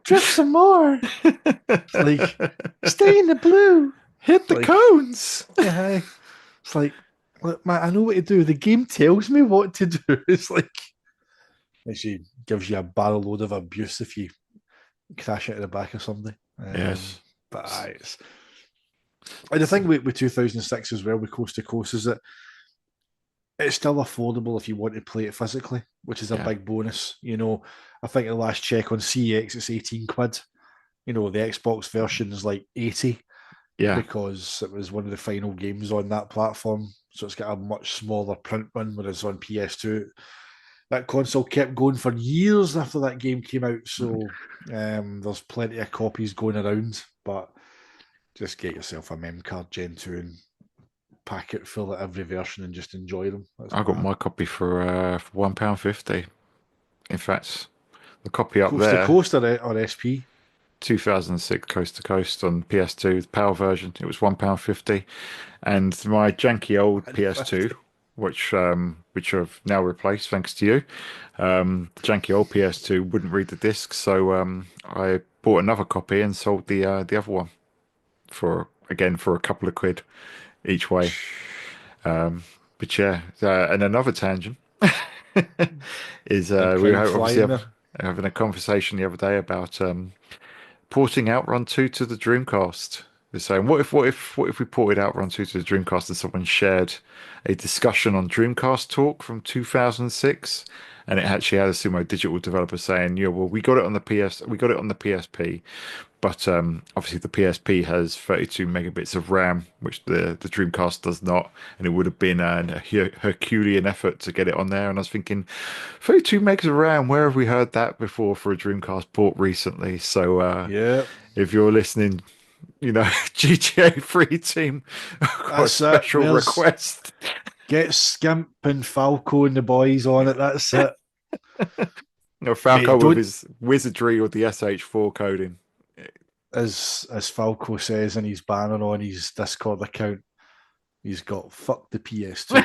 Speaker 2: drift some more. It's like, stay in the blue,
Speaker 1: Hit the
Speaker 2: like,
Speaker 1: cones.
Speaker 2: yeah. It's like, look, man, I know what to do. The game tells me what to do. It's like, she gives you a barrel load of abuse if you crash into the back of somebody.
Speaker 1: Yes.
Speaker 2: But and the thing with 2006 as well, with Coast to Coast, is that it's still affordable if you want to play it physically, which is a
Speaker 1: Yeah.
Speaker 2: big bonus. I think the last check on CX, it's 18 quid. The Xbox version is like 80
Speaker 1: Yeah.
Speaker 2: because it was one of the final games on that platform. So it's got a much smaller print run, whereas on PS2, that console kept going for years after that game came out. So there's plenty of copies going around, but just get yourself a mem card Gen 2 and pack it full of every version and just enjoy them. That's
Speaker 1: I got my copy for £1.50. In fact, the copy up
Speaker 2: Coast to
Speaker 1: there,
Speaker 2: Coast or SP.
Speaker 1: 2006 Coast to Coast on PS2, the PAL version. It was £1.50, and my janky old PS2,
Speaker 2: 50.
Speaker 1: which I've now replaced thanks to you. The janky old PS2 wouldn't read the disc, so I bought another copy and sold the other one for a couple of quid each way. But yeah, and another tangent is
Speaker 2: Big
Speaker 1: we
Speaker 2: crowd
Speaker 1: were obviously
Speaker 2: flying there.
Speaker 1: having a conversation the other day about porting Outrun 2 to the Dreamcast. They're saying, what if we ported Outrun 2 to the Dreamcast and someone shared a discussion on Dreamcast Talk from 2006, and it actually had a Sumo Digital developer saying, yeah, well, we got it on the PSP, but obviously the PSP has 32 megabits of RAM, which the Dreamcast does not, and it would have been a Herculean effort to get it on there. And I was thinking, 32 megs of RAM, where have we heard that before for a Dreamcast port recently? So
Speaker 2: Yeah,
Speaker 1: if you're listening, GTA 3 team, I've got a
Speaker 2: that's it.
Speaker 1: special request.
Speaker 2: Get Skimp and Falco and the boys on it. That's it.
Speaker 1: Falco
Speaker 2: Mate,
Speaker 1: with
Speaker 2: don't,
Speaker 1: his wizardry or the SH4 coding.
Speaker 2: as Falco says in his banner on his Discord account, he's got fuck the PS2.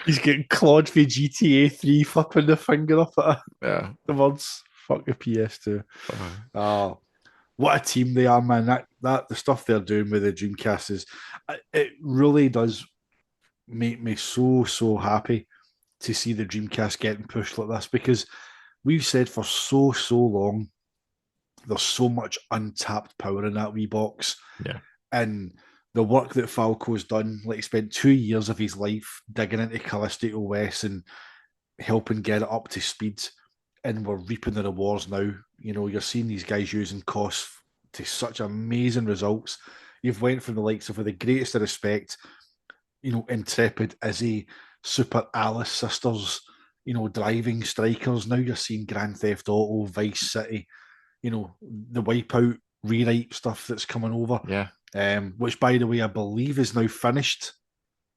Speaker 2: He's getting clawed for GTA 3, flipping the finger up at
Speaker 1: Yeah.
Speaker 2: the words fuck the PS2.
Speaker 1: Uh,
Speaker 2: Oh, what a team they are, man. That the stuff they're doing with the Dreamcast is, it really does make me so happy to see the Dreamcast getting pushed like this, because we've said for so long there's so much untapped power in that wee box.
Speaker 1: yeah.
Speaker 2: And the work that Falco's done, like he spent 2 years of his life digging into Callisto OS and helping get it up to speed, and we're reaping the rewards now. You're seeing these guys using COS to such amazing results. You've went from the likes of, with the greatest of respect, Intrepid Izzy, Super Alice sisters, driving strikers. Now you're seeing Grand Theft Auto, Vice City, the Wipeout rewrite stuff that's coming over.
Speaker 1: Yeah.
Speaker 2: Which, by the way, I believe is now finished.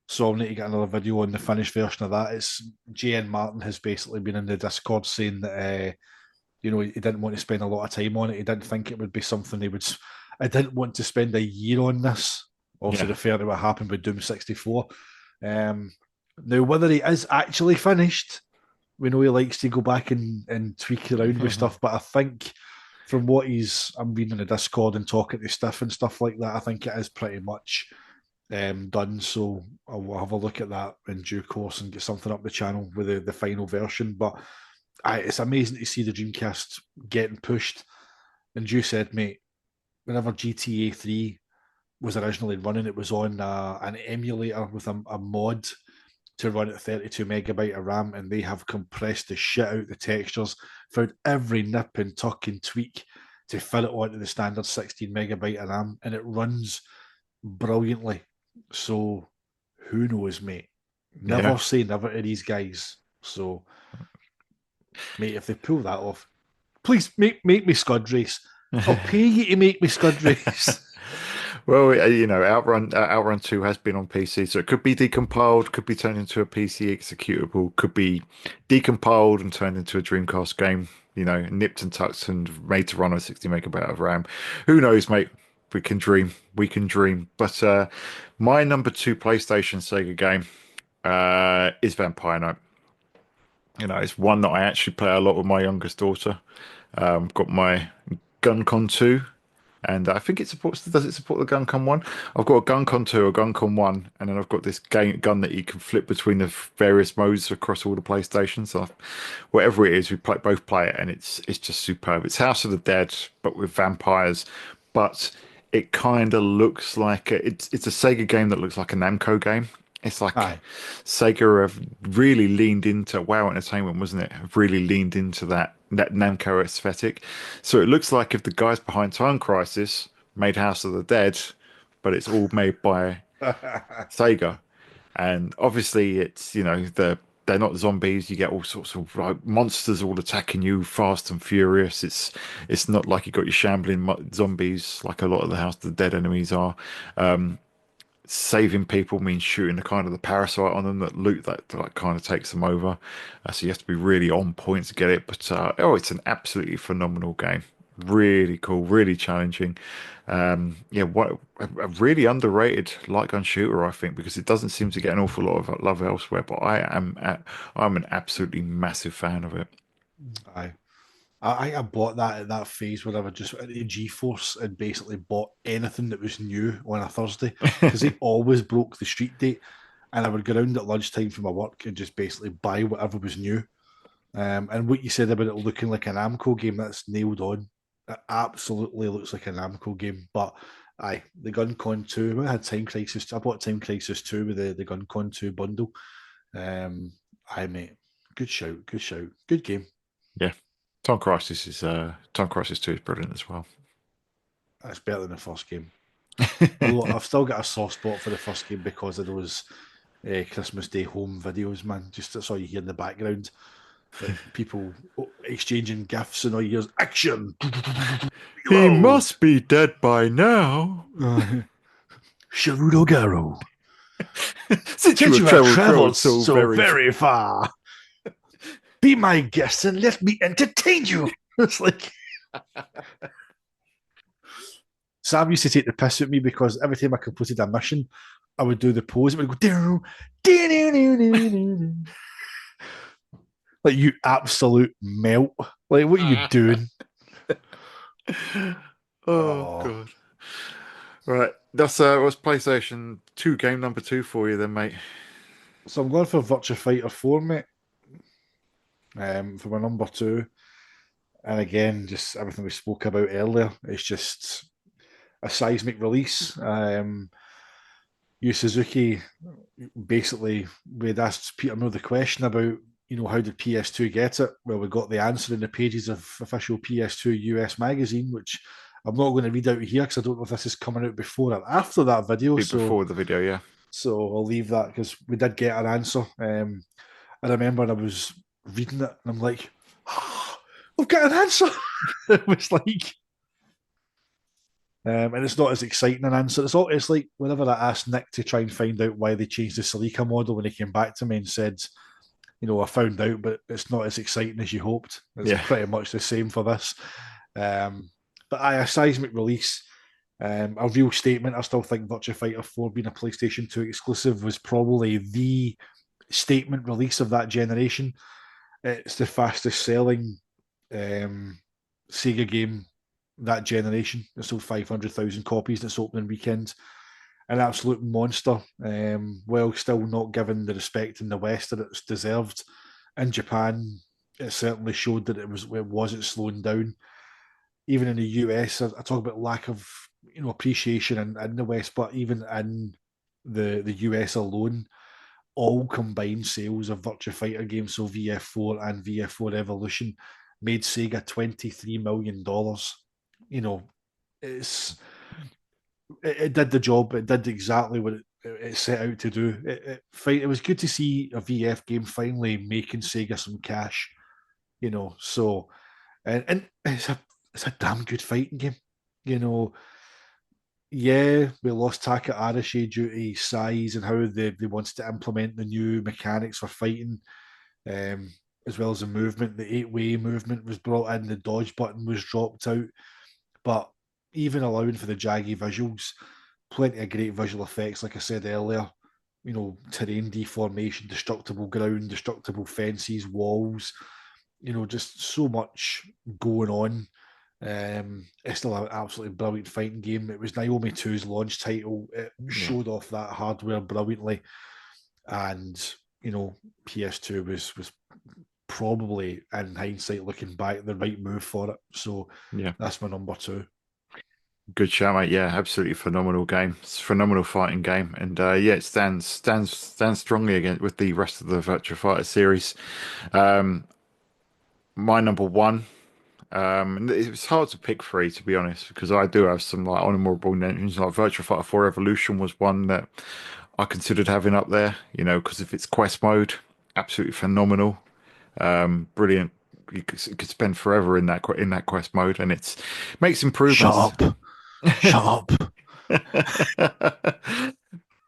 Speaker 2: So I'll need to get another video on the finished version of that. It's J.N. Martin has basically been in the Discord saying that he didn't want to spend a lot of time on it. He didn't think it would be something he would. I didn't want to spend a year on this. Also
Speaker 1: Yeah.
Speaker 2: refer to what happened with Doom 64. Now, whether he is actually finished, we know he likes to go back and tweak around with stuff. But I think from what I'm reading in the Discord and talking to Stiff and stuff like that, I think it is pretty much done. So I'll have a look at that in due course and get something up the channel with the final version. But it's amazing to see the Dreamcast getting pushed. And you said, mate, whenever GTA 3 was originally running, it was on an emulator with a mod to run at 32 megabyte of RAM, and they have compressed the shit out the textures, found every nip and tuck and tweak to fit it onto the standard 16 megabyte of RAM, and it runs brilliantly. So who knows, mate?
Speaker 1: Yeah.
Speaker 2: Never say never to these guys. So, mate, if they pull that off, please make me Scud Race. I'll pay you to make me Scud Race.
Speaker 1: Well, Outrun 2 has been on PC, so it could be decompiled, could be turned into a PC executable, could be decompiled and turned into a Dreamcast game, nipped and tucked and made to run on 60 megabyte of RAM. Who knows, mate? We can dream. We can dream. But my number two PlayStation Sega game is Vampire Knight. It's one that I actually play a lot with my youngest daughter. Got my GunCon 2, and I think does it support the GunCon 1? I've got a GunCon 2, a GunCon 1, and then I've got this gun that you can flip between the various modes across all the PlayStations. So whatever it is, both play it, and it's just superb. It's House of the Dead, but with vampires, but it kind of looks like it's a Sega game that looks like a Namco game. It's like
Speaker 2: Aye.
Speaker 1: Sega have really leaned into WoW Entertainment, wasn't it? Have really leaned into that Namco aesthetic. So it looks like if the guys behind Time Crisis made House of the Dead, but it's all made by Sega. And obviously it's, they're not zombies. You get all sorts of like monsters all attacking you fast and furious. It's not like you got your shambling zombies like a lot of the House of the Dead enemies are. Saving people means shooting the parasite on them that kind of takes them over. So you have to be really on point to get it. But it's an absolutely phenomenal game. Really cool, really challenging. Yeah, what a really underrated light gun shooter, I think, because it doesn't seem to get an awful lot of love elsewhere. But I'm an absolutely massive fan of it.
Speaker 2: Aye. I bought that at that phase where I would just went into GeForce and basically bought anything that was new on a Thursday because they always broke the street date. And I would go around at lunchtime from my work and just basically buy whatever was new. And what you said about it looking like an Namco game, that's nailed on. It absolutely looks like an Namco game. But aye, the GunCon 2, I had Time Crisis. I bought Time Crisis 2 with the GunCon 2 bundle. Aye, mate. Good shout. Good shout. Good game.
Speaker 1: Yeah, Time Crisis 2 is brilliant as well.
Speaker 2: That's better than the first game. Although I've still got a soft spot for the first game because of those Christmas Day home videos, man. Just that's all you hear in the background. Like people exchanging gifts and all you hear is action.
Speaker 1: He must be dead by now.
Speaker 2: Sharudo Garo.
Speaker 1: Since you have traveled so
Speaker 2: very far. Be my guest and let me entertain you. It's like Sam used to take the piss at me because every time I completed a mission, I would do the pose. It would go down, like you absolute melt. Like what are you doing?
Speaker 1: Oh god! Right, that's what's PlayStation 2 game number 2 for you then, mate.
Speaker 2: So I'm going for Virtua Fighter 4, mate. For my number 2, and again, just everything we spoke about earlier. It's just a seismic release. Yu Suzuki basically we had asked Peter Moore the question about how did PS2 get it? Well, we got the answer in the pages of official PS2 US magazine, which I'm not going to read out here because I don't know if this is coming out before or after that video.
Speaker 1: Before the video, yeah.
Speaker 2: So I'll leave that because we did get an answer. I remember I was reading it and I'm like, oh, we've got an answer. It was like, and it's not as exciting an answer. It's like whenever I asked Nick to try and find out why they changed the Celica model when he came back to me and said, I found out, but it's not as exciting as you hoped. It's pretty much the same for this. But a seismic release, a real statement. I still think Virtua Fighter 4 being a PlayStation 2 exclusive was probably the statement release of that generation. It's the fastest selling Sega game that generation. It sold 500,000 copies this opening weekend. an absolute monster. While still not given the respect in the West that it's deserved, in Japan, it certainly showed that it wasn't slowing down. Even in the US, I talk about lack of appreciation in the West, but even in the US alone, all combined sales of Virtua Fighter games, so VF4 and VF4 Evolution, made Sega $23 million. You know, it's it did the job. It did exactly what it set out to do. It was good to see a VF game finally making Sega some cash. So and it's a damn good fighting game. You know, yeah, we lost Taka Arashi due to size and how they wanted to implement the new mechanics for fighting, um, as well as the movement. The eight-way movement was brought in, the dodge button was dropped out. But even allowing for the jaggy visuals, plenty of great visual effects, like I said earlier. Terrain deformation, destructible ground, destructible fences, walls. Just so much going on. It's still an absolutely brilliant fighting game. It was Naomi 2's launch title. It
Speaker 1: Yeah.
Speaker 2: showed off that hardware brilliantly, and PS2 was probably, in hindsight, looking back, the right move for it. So
Speaker 1: Yeah.
Speaker 2: that's my number two.
Speaker 1: Good shout, mate. Yeah, absolutely phenomenal game. It's a phenomenal fighting game, and yeah, it stands strongly against with the rest of the Virtua Fighter series. Um, my number one. And it's hard to pick three, to be honest, because I do have some like honorable mentions. Like Virtua Fighter 4 Evolution was one that I considered having up there. Because of its quest mode, absolutely phenomenal, brilliant. You could spend forever in that quest mode, and it makes
Speaker 2: Shut
Speaker 1: improvements.
Speaker 2: up. Shut up.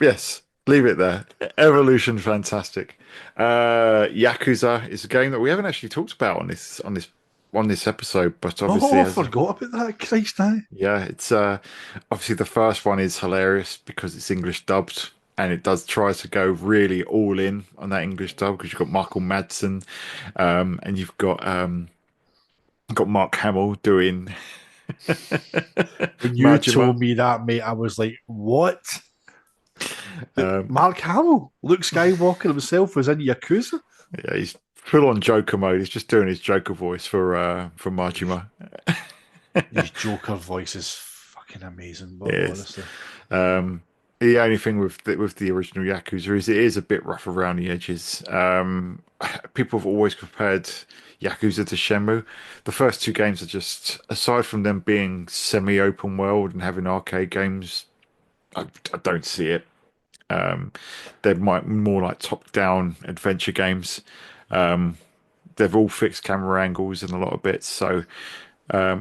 Speaker 1: Yes, leave it there. Evolution, fantastic. Yakuza is a game that we haven't actually talked about on this episode, but obviously
Speaker 2: Oh, I
Speaker 1: as
Speaker 2: forgot about that. Christ, I.
Speaker 1: yeah, it's obviously the first one is hilarious because it's English dubbed. And it does try to go really all in on that English dub because you've got Michael Madsen, and you've got Mark Hamill doing
Speaker 2: When you
Speaker 1: Majima.
Speaker 2: told me that, mate, I was like, what?
Speaker 1: Um,
Speaker 2: Mark Hamill, Luke Skywalker himself, was in Yakuza?
Speaker 1: Yeah, he's full on Joker mode. He's just doing his Joker voice for Majima.
Speaker 2: His Joker voice is fucking amazing,
Speaker 1: It
Speaker 2: but
Speaker 1: is.
Speaker 2: honestly.
Speaker 1: Um, the only thing with the original Yakuza is it is a bit rough around the edges. People have always compared Yakuza to Shenmue. The first two games are just, aside from them being semi-open world and having arcade games, I don't see it. Um, they're more like top-down adventure games. Um, they've all fixed camera angles in a lot of bits. So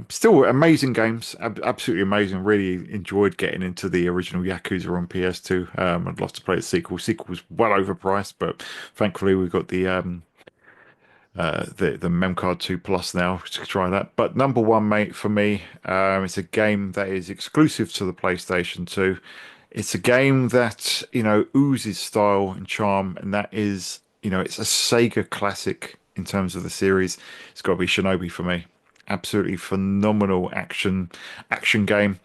Speaker 1: still amazing games, absolutely amazing. Really enjoyed getting into the original Yakuza on PS2. I'd love to play the sequel. Sequel's well overpriced, but thankfully we've got the Memcard 2 Plus now to try that. But number one, mate, for me, it's a game that is exclusive to the PlayStation 2. It's a game that, oozes style and charm, and that is, it's a Sega classic in terms of the series. It's got to be Shinobi for me. Absolutely phenomenal action game.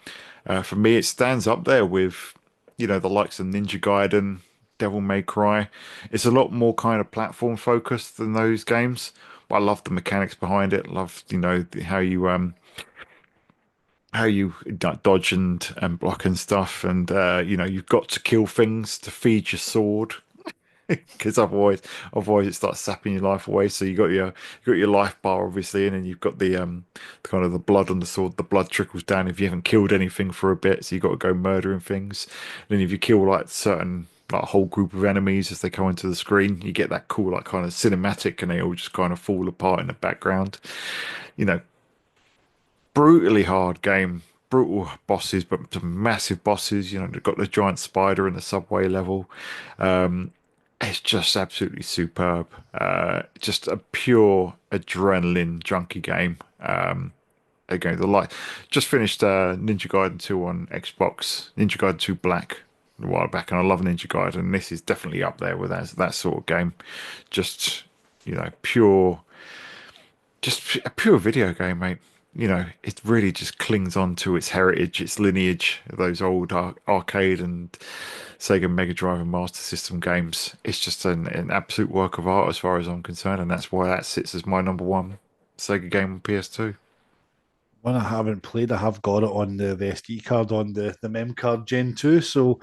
Speaker 1: For me, it stands up there with, the likes of Ninja Gaiden, Devil May Cry. It's a lot more kind of platform focused than those games. But I love the mechanics behind it. Love, how you dodge and block and stuff. And you've got to kill things to feed your sword. Because otherwise it starts sapping your life away. So you got your life bar obviously, and then you've got the kind of the blood on the sword. The blood trickles down if you haven't killed anything for a bit, so you got to go murdering things. Then if you kill like certain like a whole group of enemies as they come onto the screen, you get that cool like kind of cinematic, and they all just kind of fall apart in the background. You know, brutally hard game. Brutal bosses, but some massive bosses. They've got the giant spider in the subway level. It's just absolutely superb. Just a pure adrenaline junkie game. Again, just finished Ninja Gaiden 2 on Xbox, Ninja Gaiden 2 Black a while back, and I love Ninja Gaiden. This is definitely up there with that sort of game. Just pure, just a pure video game, mate. it really just clings on to its heritage, its lineage, those old arcade and Sega Mega Drive and Master System games. It's just an absolute work of art as far as I'm concerned, and that's why that sits as my number one Sega game on PS2.
Speaker 2: One I haven't played, I have got it on the SD card on the mem card Gen 2. So,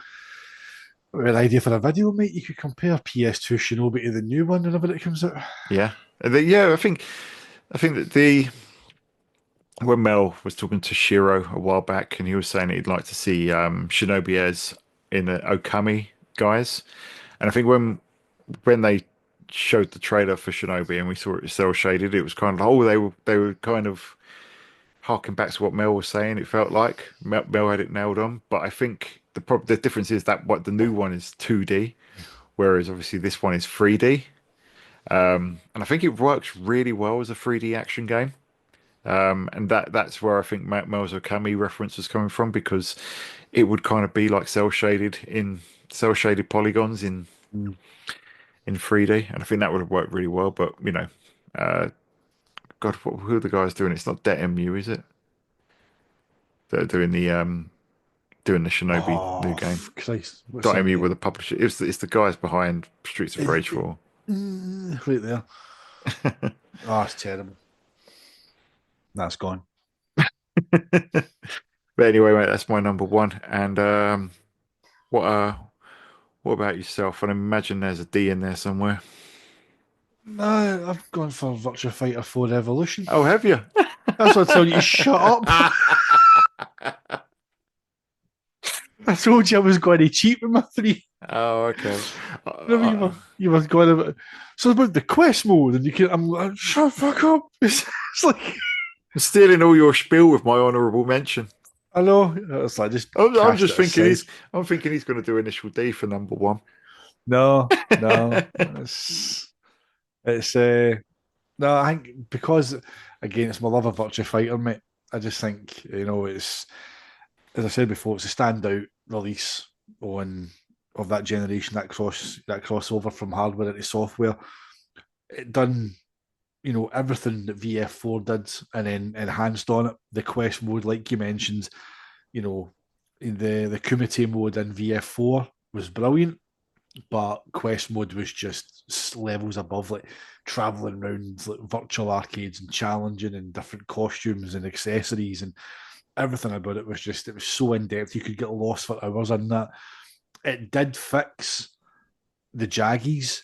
Speaker 2: an idea for a video, mate, you could compare PS2 Shinobi to the new one whenever it comes out.
Speaker 1: Yeah, yeah. I think that the when Mel was talking to Shiro a while back, and he was saying that he'd like to see Shinobi as in the Okami guys, and I think when they showed the trailer for Shinobi and we saw it cell shaded, it was kind of they were kind of harking back to what Mel was saying. It felt like Mel had it nailed on, but I think the difference is that what the new one is 2D, whereas obviously this one is 3D, and I think it works really well as a 3D action game. And that's where I think Mel's Okami reference was coming from because it would kind of be like cell shaded polygons
Speaker 2: Mm.
Speaker 1: in 3D, and I think that would have worked really well. But uh, God, who are the guys doing it? It's not DetMU, is it? That are doing the Shinobi new
Speaker 2: Oh,
Speaker 1: game.
Speaker 2: Christ. What's their
Speaker 1: DotMU were
Speaker 2: name?
Speaker 1: the publisher. It's the guys behind Streets of Rage 4.
Speaker 2: Right there. Oh, it's terrible. That's gone.
Speaker 1: But anyway, mate, that's my number one. And what uh, what about yourself? I imagine there's a D in there somewhere.
Speaker 2: No, I've gone for Virtua Fighter 4 Evolution.
Speaker 1: Oh, have you?
Speaker 2: That's what I tell you to shut up. I told you I was going to cheat with my three.
Speaker 1: Oh, okay.
Speaker 2: Remember you were going about so about the quest mode, and you can. I'm like, shut the fuck up. It's like
Speaker 1: I'm stealing all your spiel with my honourable mention.
Speaker 2: I know. It's like just
Speaker 1: I'm
Speaker 2: cast
Speaker 1: just
Speaker 2: it
Speaker 1: thinking
Speaker 2: aside.
Speaker 1: he's going to do initial D for number one.
Speaker 2: No, no. It's no. I think because again, it's my love of Virtua Fighter, mate. I just think it's as I said before, it's a standout release on of that generation, that crossover from hardware into software. It done everything that VF4 did and then enhanced on it. The quest mode, like you mentioned, you know, the Kumite mode in VF4 was brilliant, but quest mode was just levels above, like traveling around like virtual arcades and challenging and different costumes and accessories and everything about it was so in depth. You could get lost for hours in that. It did fix the jaggies,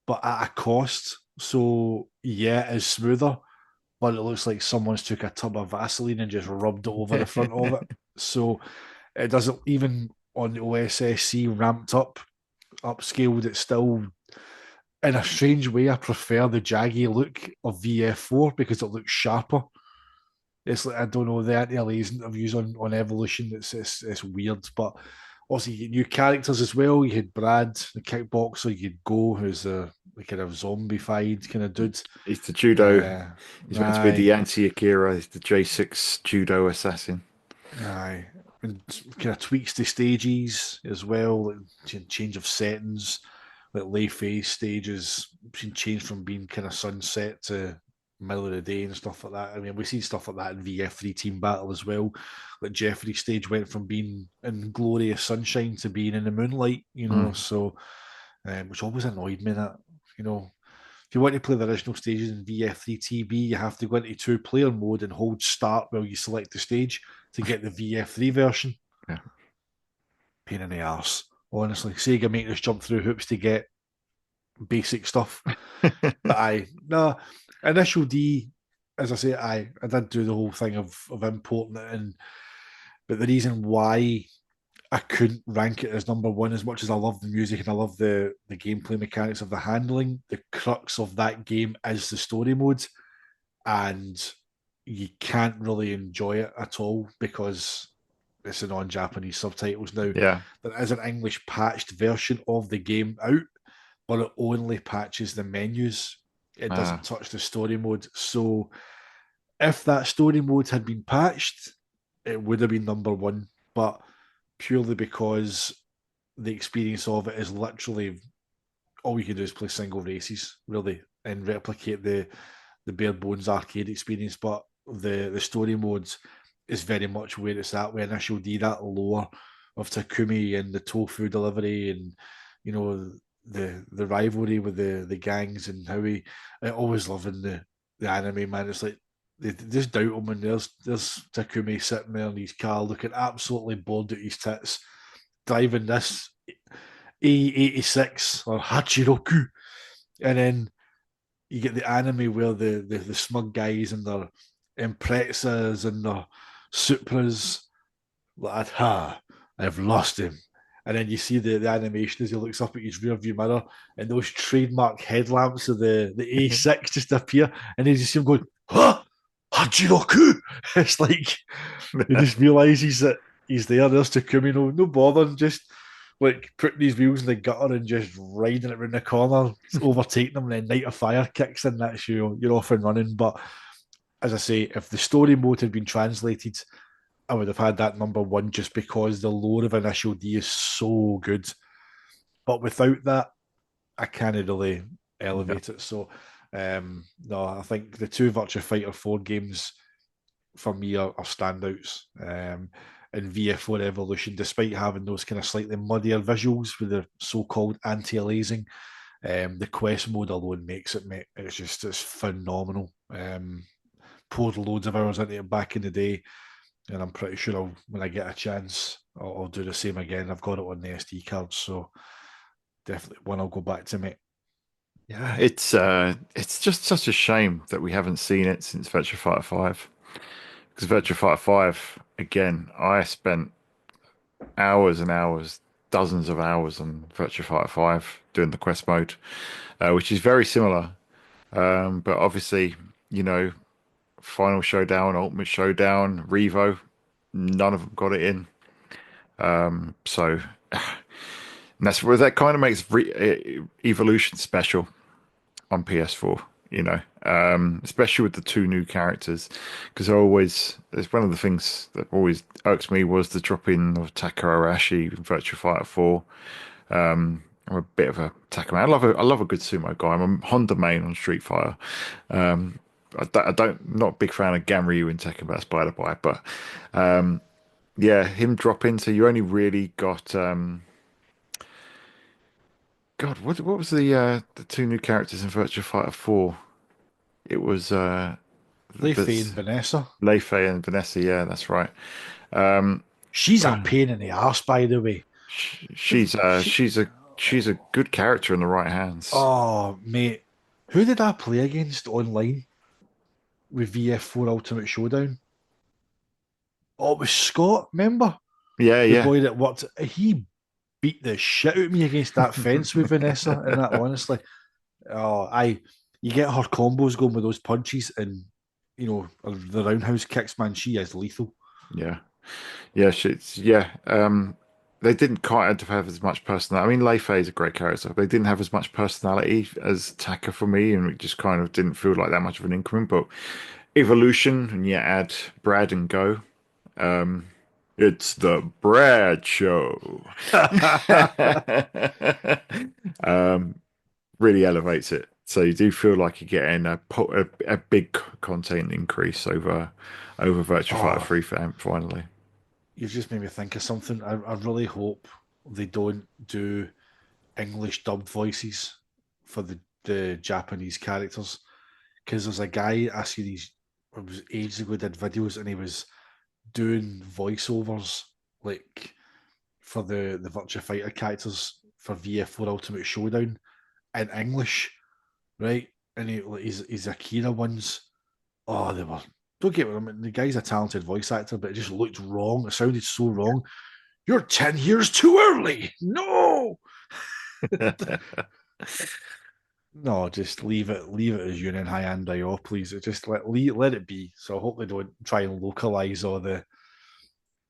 Speaker 2: but at a cost. So yeah, it is smoother, but it looks like someone's took a tub of Vaseline and just rubbed it over the front of it. So it doesn't even on the OSSC ramped up, upscaled. It's still in a strange way. I prefer the jaggy look of VF4 because it looks sharper. It's like I don't know the anti-aliasing interviews on Evolution. It's weird, but also you get new characters as well. You had Brad, the kickboxer. You had Go, who's the kind of zombified kind of dude.
Speaker 1: He's the judo.
Speaker 2: Uh,
Speaker 1: He's meant to be the
Speaker 2: aye,
Speaker 1: anti-Akira. He's the J6 judo assassin.
Speaker 2: aye, and kind of tweaks the stages as well. Like change of settings, like lay phase stages can change from being kind of sunset to middle of the day and stuff like that. I mean, we see stuff like that in VF3 Team Battle as well. Like Jeffrey's stage went from being in glorious sunshine to being in the moonlight,
Speaker 1: Mm.
Speaker 2: so which always annoyed me that, if you want to play the original stages in VF3 TB, you have to go into two-player mode and hold start while you select the stage to get the VF3 version.
Speaker 1: Yeah.
Speaker 2: Pain in the arse, honestly. Sega making us jump through hoops to get basic stuff. But no, initial D, as I say, I did do the whole thing of importing it in, but the reason why I couldn't rank it as number one, as much as I love the music and I love the gameplay mechanics of the handling, the crux of that game is the story mode, and you can't really enjoy it at all because it's in non-Japanese subtitles now.
Speaker 1: Yeah.
Speaker 2: There is an English patched version of the game out, but it only patches the menus. It doesn't
Speaker 1: Ah.
Speaker 2: touch the story mode. So if that story mode had been patched, it would have been number one. But purely because the experience of it is literally all you can do is play single races, really, and replicate the bare bones arcade experience. But the story modes is very much where it's at with Initial D, that lore of Takumi and the tofu delivery, and you know the rivalry with the gangs, and how he I always loving the anime, man. It's like they just doubt him, and there's Takumi sitting there in his car looking absolutely bored at his tits, driving this E86 or Hachiroku, and then you get the anime where the smug guys and their Imprezas and their Supras, like, ha, I've lost him. And then you see the animation as he looks up at his rear view mirror, and those trademark headlamps of the A6 just appear, and then you see him going, huh? Hachiroku! It's like he just realizes that he's there. There's Takumi, no bother, just like putting these wheels in the gutter and just riding it around the corner, overtaking them, and then Night of Fire kicks in. That's you're off and running. But as I say, if the story mode had been translated, I would have had that number one just because the lore of Initial D is so good. But without that, I can't really
Speaker 1: Yeah.
Speaker 2: elevate it. So, no, I think the two Virtua Fighter 4 games for me are standouts. And VF4 Evolution, despite having those kind of slightly muddier visuals with the so-called anti-aliasing, the quest mode alone makes it, mate. It's phenomenal. Poured loads of hours into it back in the day, and I'm pretty sure when I get a chance, I'll do the same again. I've got it on the SD card, so definitely one I'll go back to, mate.
Speaker 1: Yeah, it's just such a shame that we haven't seen it since Virtua Fighter 5. Because Virtua Fighter 5, again, I spent hours and hours, dozens of hours on Virtua Fighter 5 doing the quest mode, which is very similar. But obviously, you know, Final Showdown, Ultimate Showdown, Revo, none of them got it in. So and that's where that kind of makes Evolution special on PS4, especially with the two new characters. Because it's one of the things that always irks me was the drop in of Taka Arashi in Virtua Fighter 4. I'm a bit of a Taka man. I love a good sumo guy. I'm a Honda main on Street Fighter. Not a big fan of Ganryu in Tekken, but that's by the by. But yeah, him dropping. So you only really got God, what was the two new characters in Virtua Fighter 4? It was
Speaker 2: Lei Fei
Speaker 1: that's
Speaker 2: and Vanessa.
Speaker 1: Lei Fei and Vanessa. Yeah, that's right.
Speaker 2: She's a pain in the ass, by the way.
Speaker 1: She's
Speaker 2: She,
Speaker 1: she's a good character in the right hands.
Speaker 2: oh, mate. Who did I play against online with VF4 Ultimate Showdown? Oh, it was Scott, remember?
Speaker 1: Yeah,
Speaker 2: The
Speaker 1: yeah.
Speaker 2: boy that worked. He beat the shit out of me against that fence with Vanessa, and that honestly. Oh, you get her combos going with those punches, and the roundhouse kicks, man. She is lethal.
Speaker 1: Yeah. Yeah, yeah. They didn't quite have as much personality. I mean, Lei Fei is a great character. But they didn't have as much personality as Taka for me, and it just kind of didn't feel like that much of an increment. But Evolution, and you add Brad and Go. Um, it's the Brad Show. um, really elevates it. So you do feel like you're getting a big content increase over Virtua Fighter
Speaker 2: Oh,
Speaker 1: 3 finally.
Speaker 2: you've just made me think of something. I really hope they don't do English dubbed voices for the Japanese characters, because there's a guy I see these, it was ages ago, did videos, and he was doing voiceovers like for the Virtua Fighter characters for VF4 Ultimate Showdown in English, right? And like, his Akira ones, oh, they were. Don't get me wrong, the guy's a talented voice actor, but it just looked wrong. It sounded so wrong. You're 10 years too early. No, no, just leave it as Yunin High Dio, please. It just let it be. So I hope they don't try and localize all the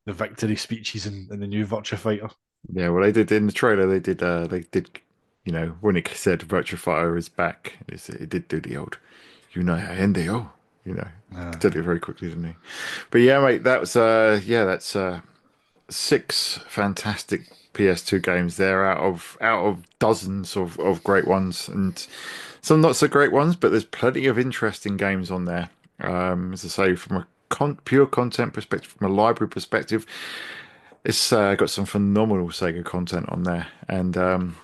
Speaker 2: victory speeches in the new Virtua Fighter.
Speaker 1: Yeah, well, they did in the trailer. When it said Virtua Fighter is back, it did do the old, NDO, did it very quickly, didn't he? But yeah, mate, that's six fantastic PS2 games there out of dozens of great ones and some not so great ones, but there's plenty of interesting games on there. As I say, from a pure content perspective, from a library perspective, it's got some phenomenal Sega content on there. And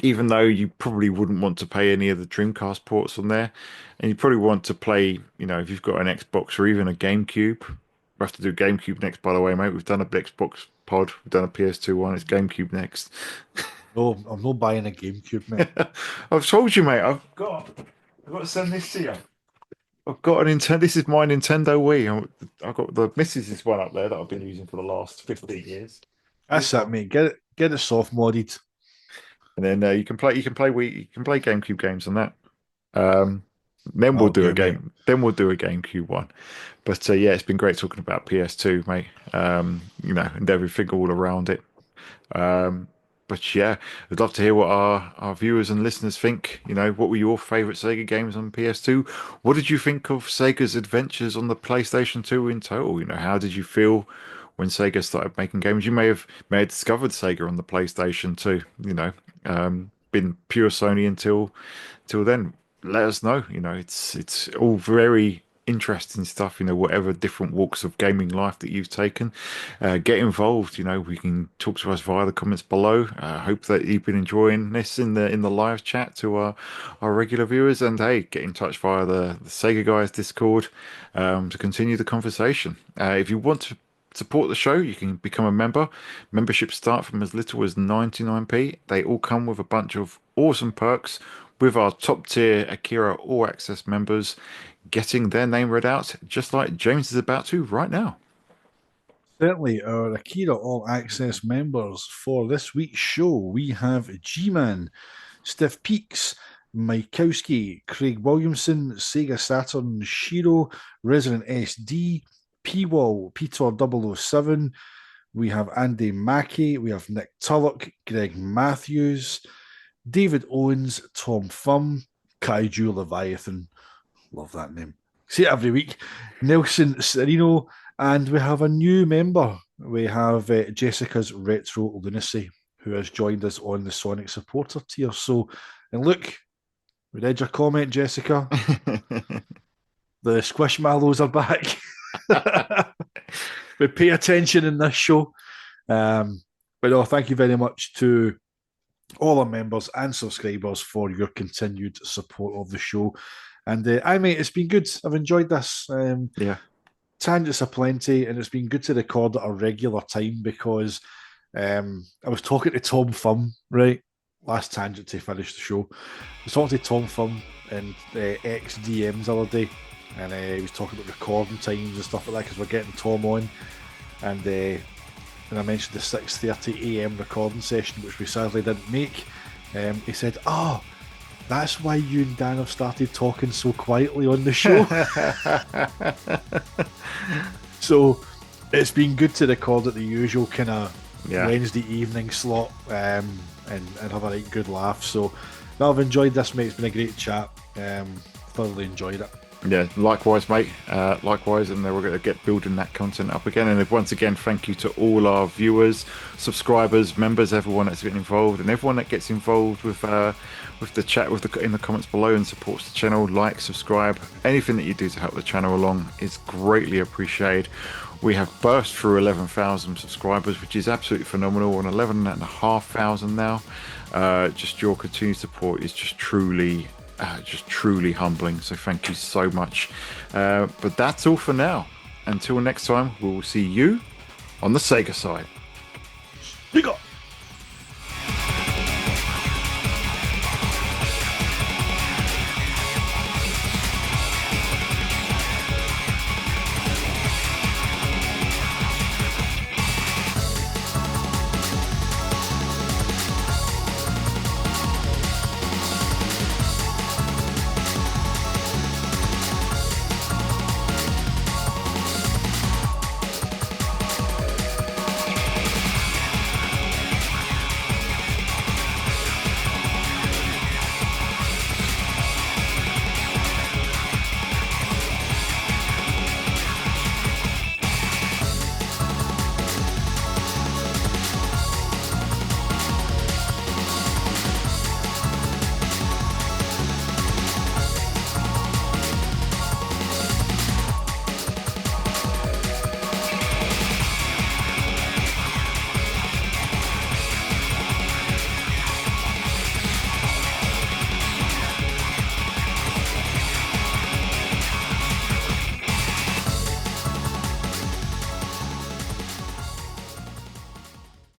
Speaker 1: even though you probably wouldn't want to pay any of the Dreamcast ports on there, and you probably want to play, if you've got an Xbox or even a GameCube, we have to do GameCube next, by the way, mate. We've done a Xbox pod, we've done a PS2 one, it's GameCube next.
Speaker 2: No, I'm not buying a GameCube, mate.
Speaker 1: I've told you, mate. I've got to send this to you. I've got a Nintendo. This is my Nintendo Wii. I've got the Mrs.'s one up there that I've been using for the last 15 years.
Speaker 2: That's it, mate. Get it soft modded.
Speaker 1: And then you can play Wii, you can play GameCube games on that. Then we'll do a
Speaker 2: Okay,
Speaker 1: game. Then we'll do a GameCube one. But yeah, it's been great talking about PS2, mate. And everything all around it. But yeah, I'd love to hear what our viewers and listeners think. What were your favorite Sega games on PS2? What did you think of Sega's adventures on the PlayStation 2 in total? How did you feel when Sega started making games? You may have discovered Sega on the PlayStation 2. Been pure Sony until then. Let us know. It's all very interesting stuff. Whatever different walks of gaming life that you've taken, get involved. We can talk to us via the comments below. Hope that you've been enjoying this in the live chat to our regular viewers, and hey, get in touch via the Sega Guys Discord to continue the conversation. If you want to support the show, you can become a member. Memberships start from as little as 99p. They all come with a bunch of awesome perks, with our top tier Akira All Access members getting their name read out, just like James is about to right now.
Speaker 2: Certainly, our Akira All Access members for this week's show, we have G-Man, Stiff Peaks, Mikowski, Craig Williamson, Sega Saturn, Shiro, Resident SD, P-Wall, Peter 007, we have Andy Mackey, we have Nick Tulloch, Greg Matthews, David Owens, Tom Thumb, Kaiju Leviathan, love that name, see it every week, Nelson Serino, and we have a new member. We have Jessica's Retro Lunacy, who has joined us on the Sonic supporter tier. So, and look, we read your comment, Jessica. The Squishmallows are back. We pay attention in this show. But no, thank you very much to all our members and subscribers for your continued support of the show. And mate, it's been good. I've enjoyed this.
Speaker 1: Yeah.
Speaker 2: Tangents are plenty, and it's been good to record at a regular time because I was talking to Tom Thumb, right? Last tangent to finish the show. I was talking to Tom Thumb and XDMs the other day, and he was talking about recording times and stuff like that because we're getting Tom on. And when I mentioned the 6:30 a.m. recording session, which we sadly didn't make, he said, "Oh, that's why you and Dan have started talking so quietly on the show." So it's been good to record at the usual kind of Wednesday evening slot and have a right good laugh. So no, I've enjoyed this, mate. It's been a great chat. Thoroughly enjoyed it.
Speaker 1: Yeah, likewise, mate. Likewise, and we're going to get building that content up again. And once again, thank you to all our viewers, subscribers, members, everyone that's getting involved, and everyone that gets involved with the chat, in the comments below, and supports the channel. Like, subscribe, anything that you do to help the channel along is greatly appreciated. We have burst through 11,000 subscribers, which is absolutely phenomenal. On 11,500 now. Just your continued support is just truly humbling, so thank you so much. But that's all for now. Until next time, we will see you on the Sega side.
Speaker 2: You got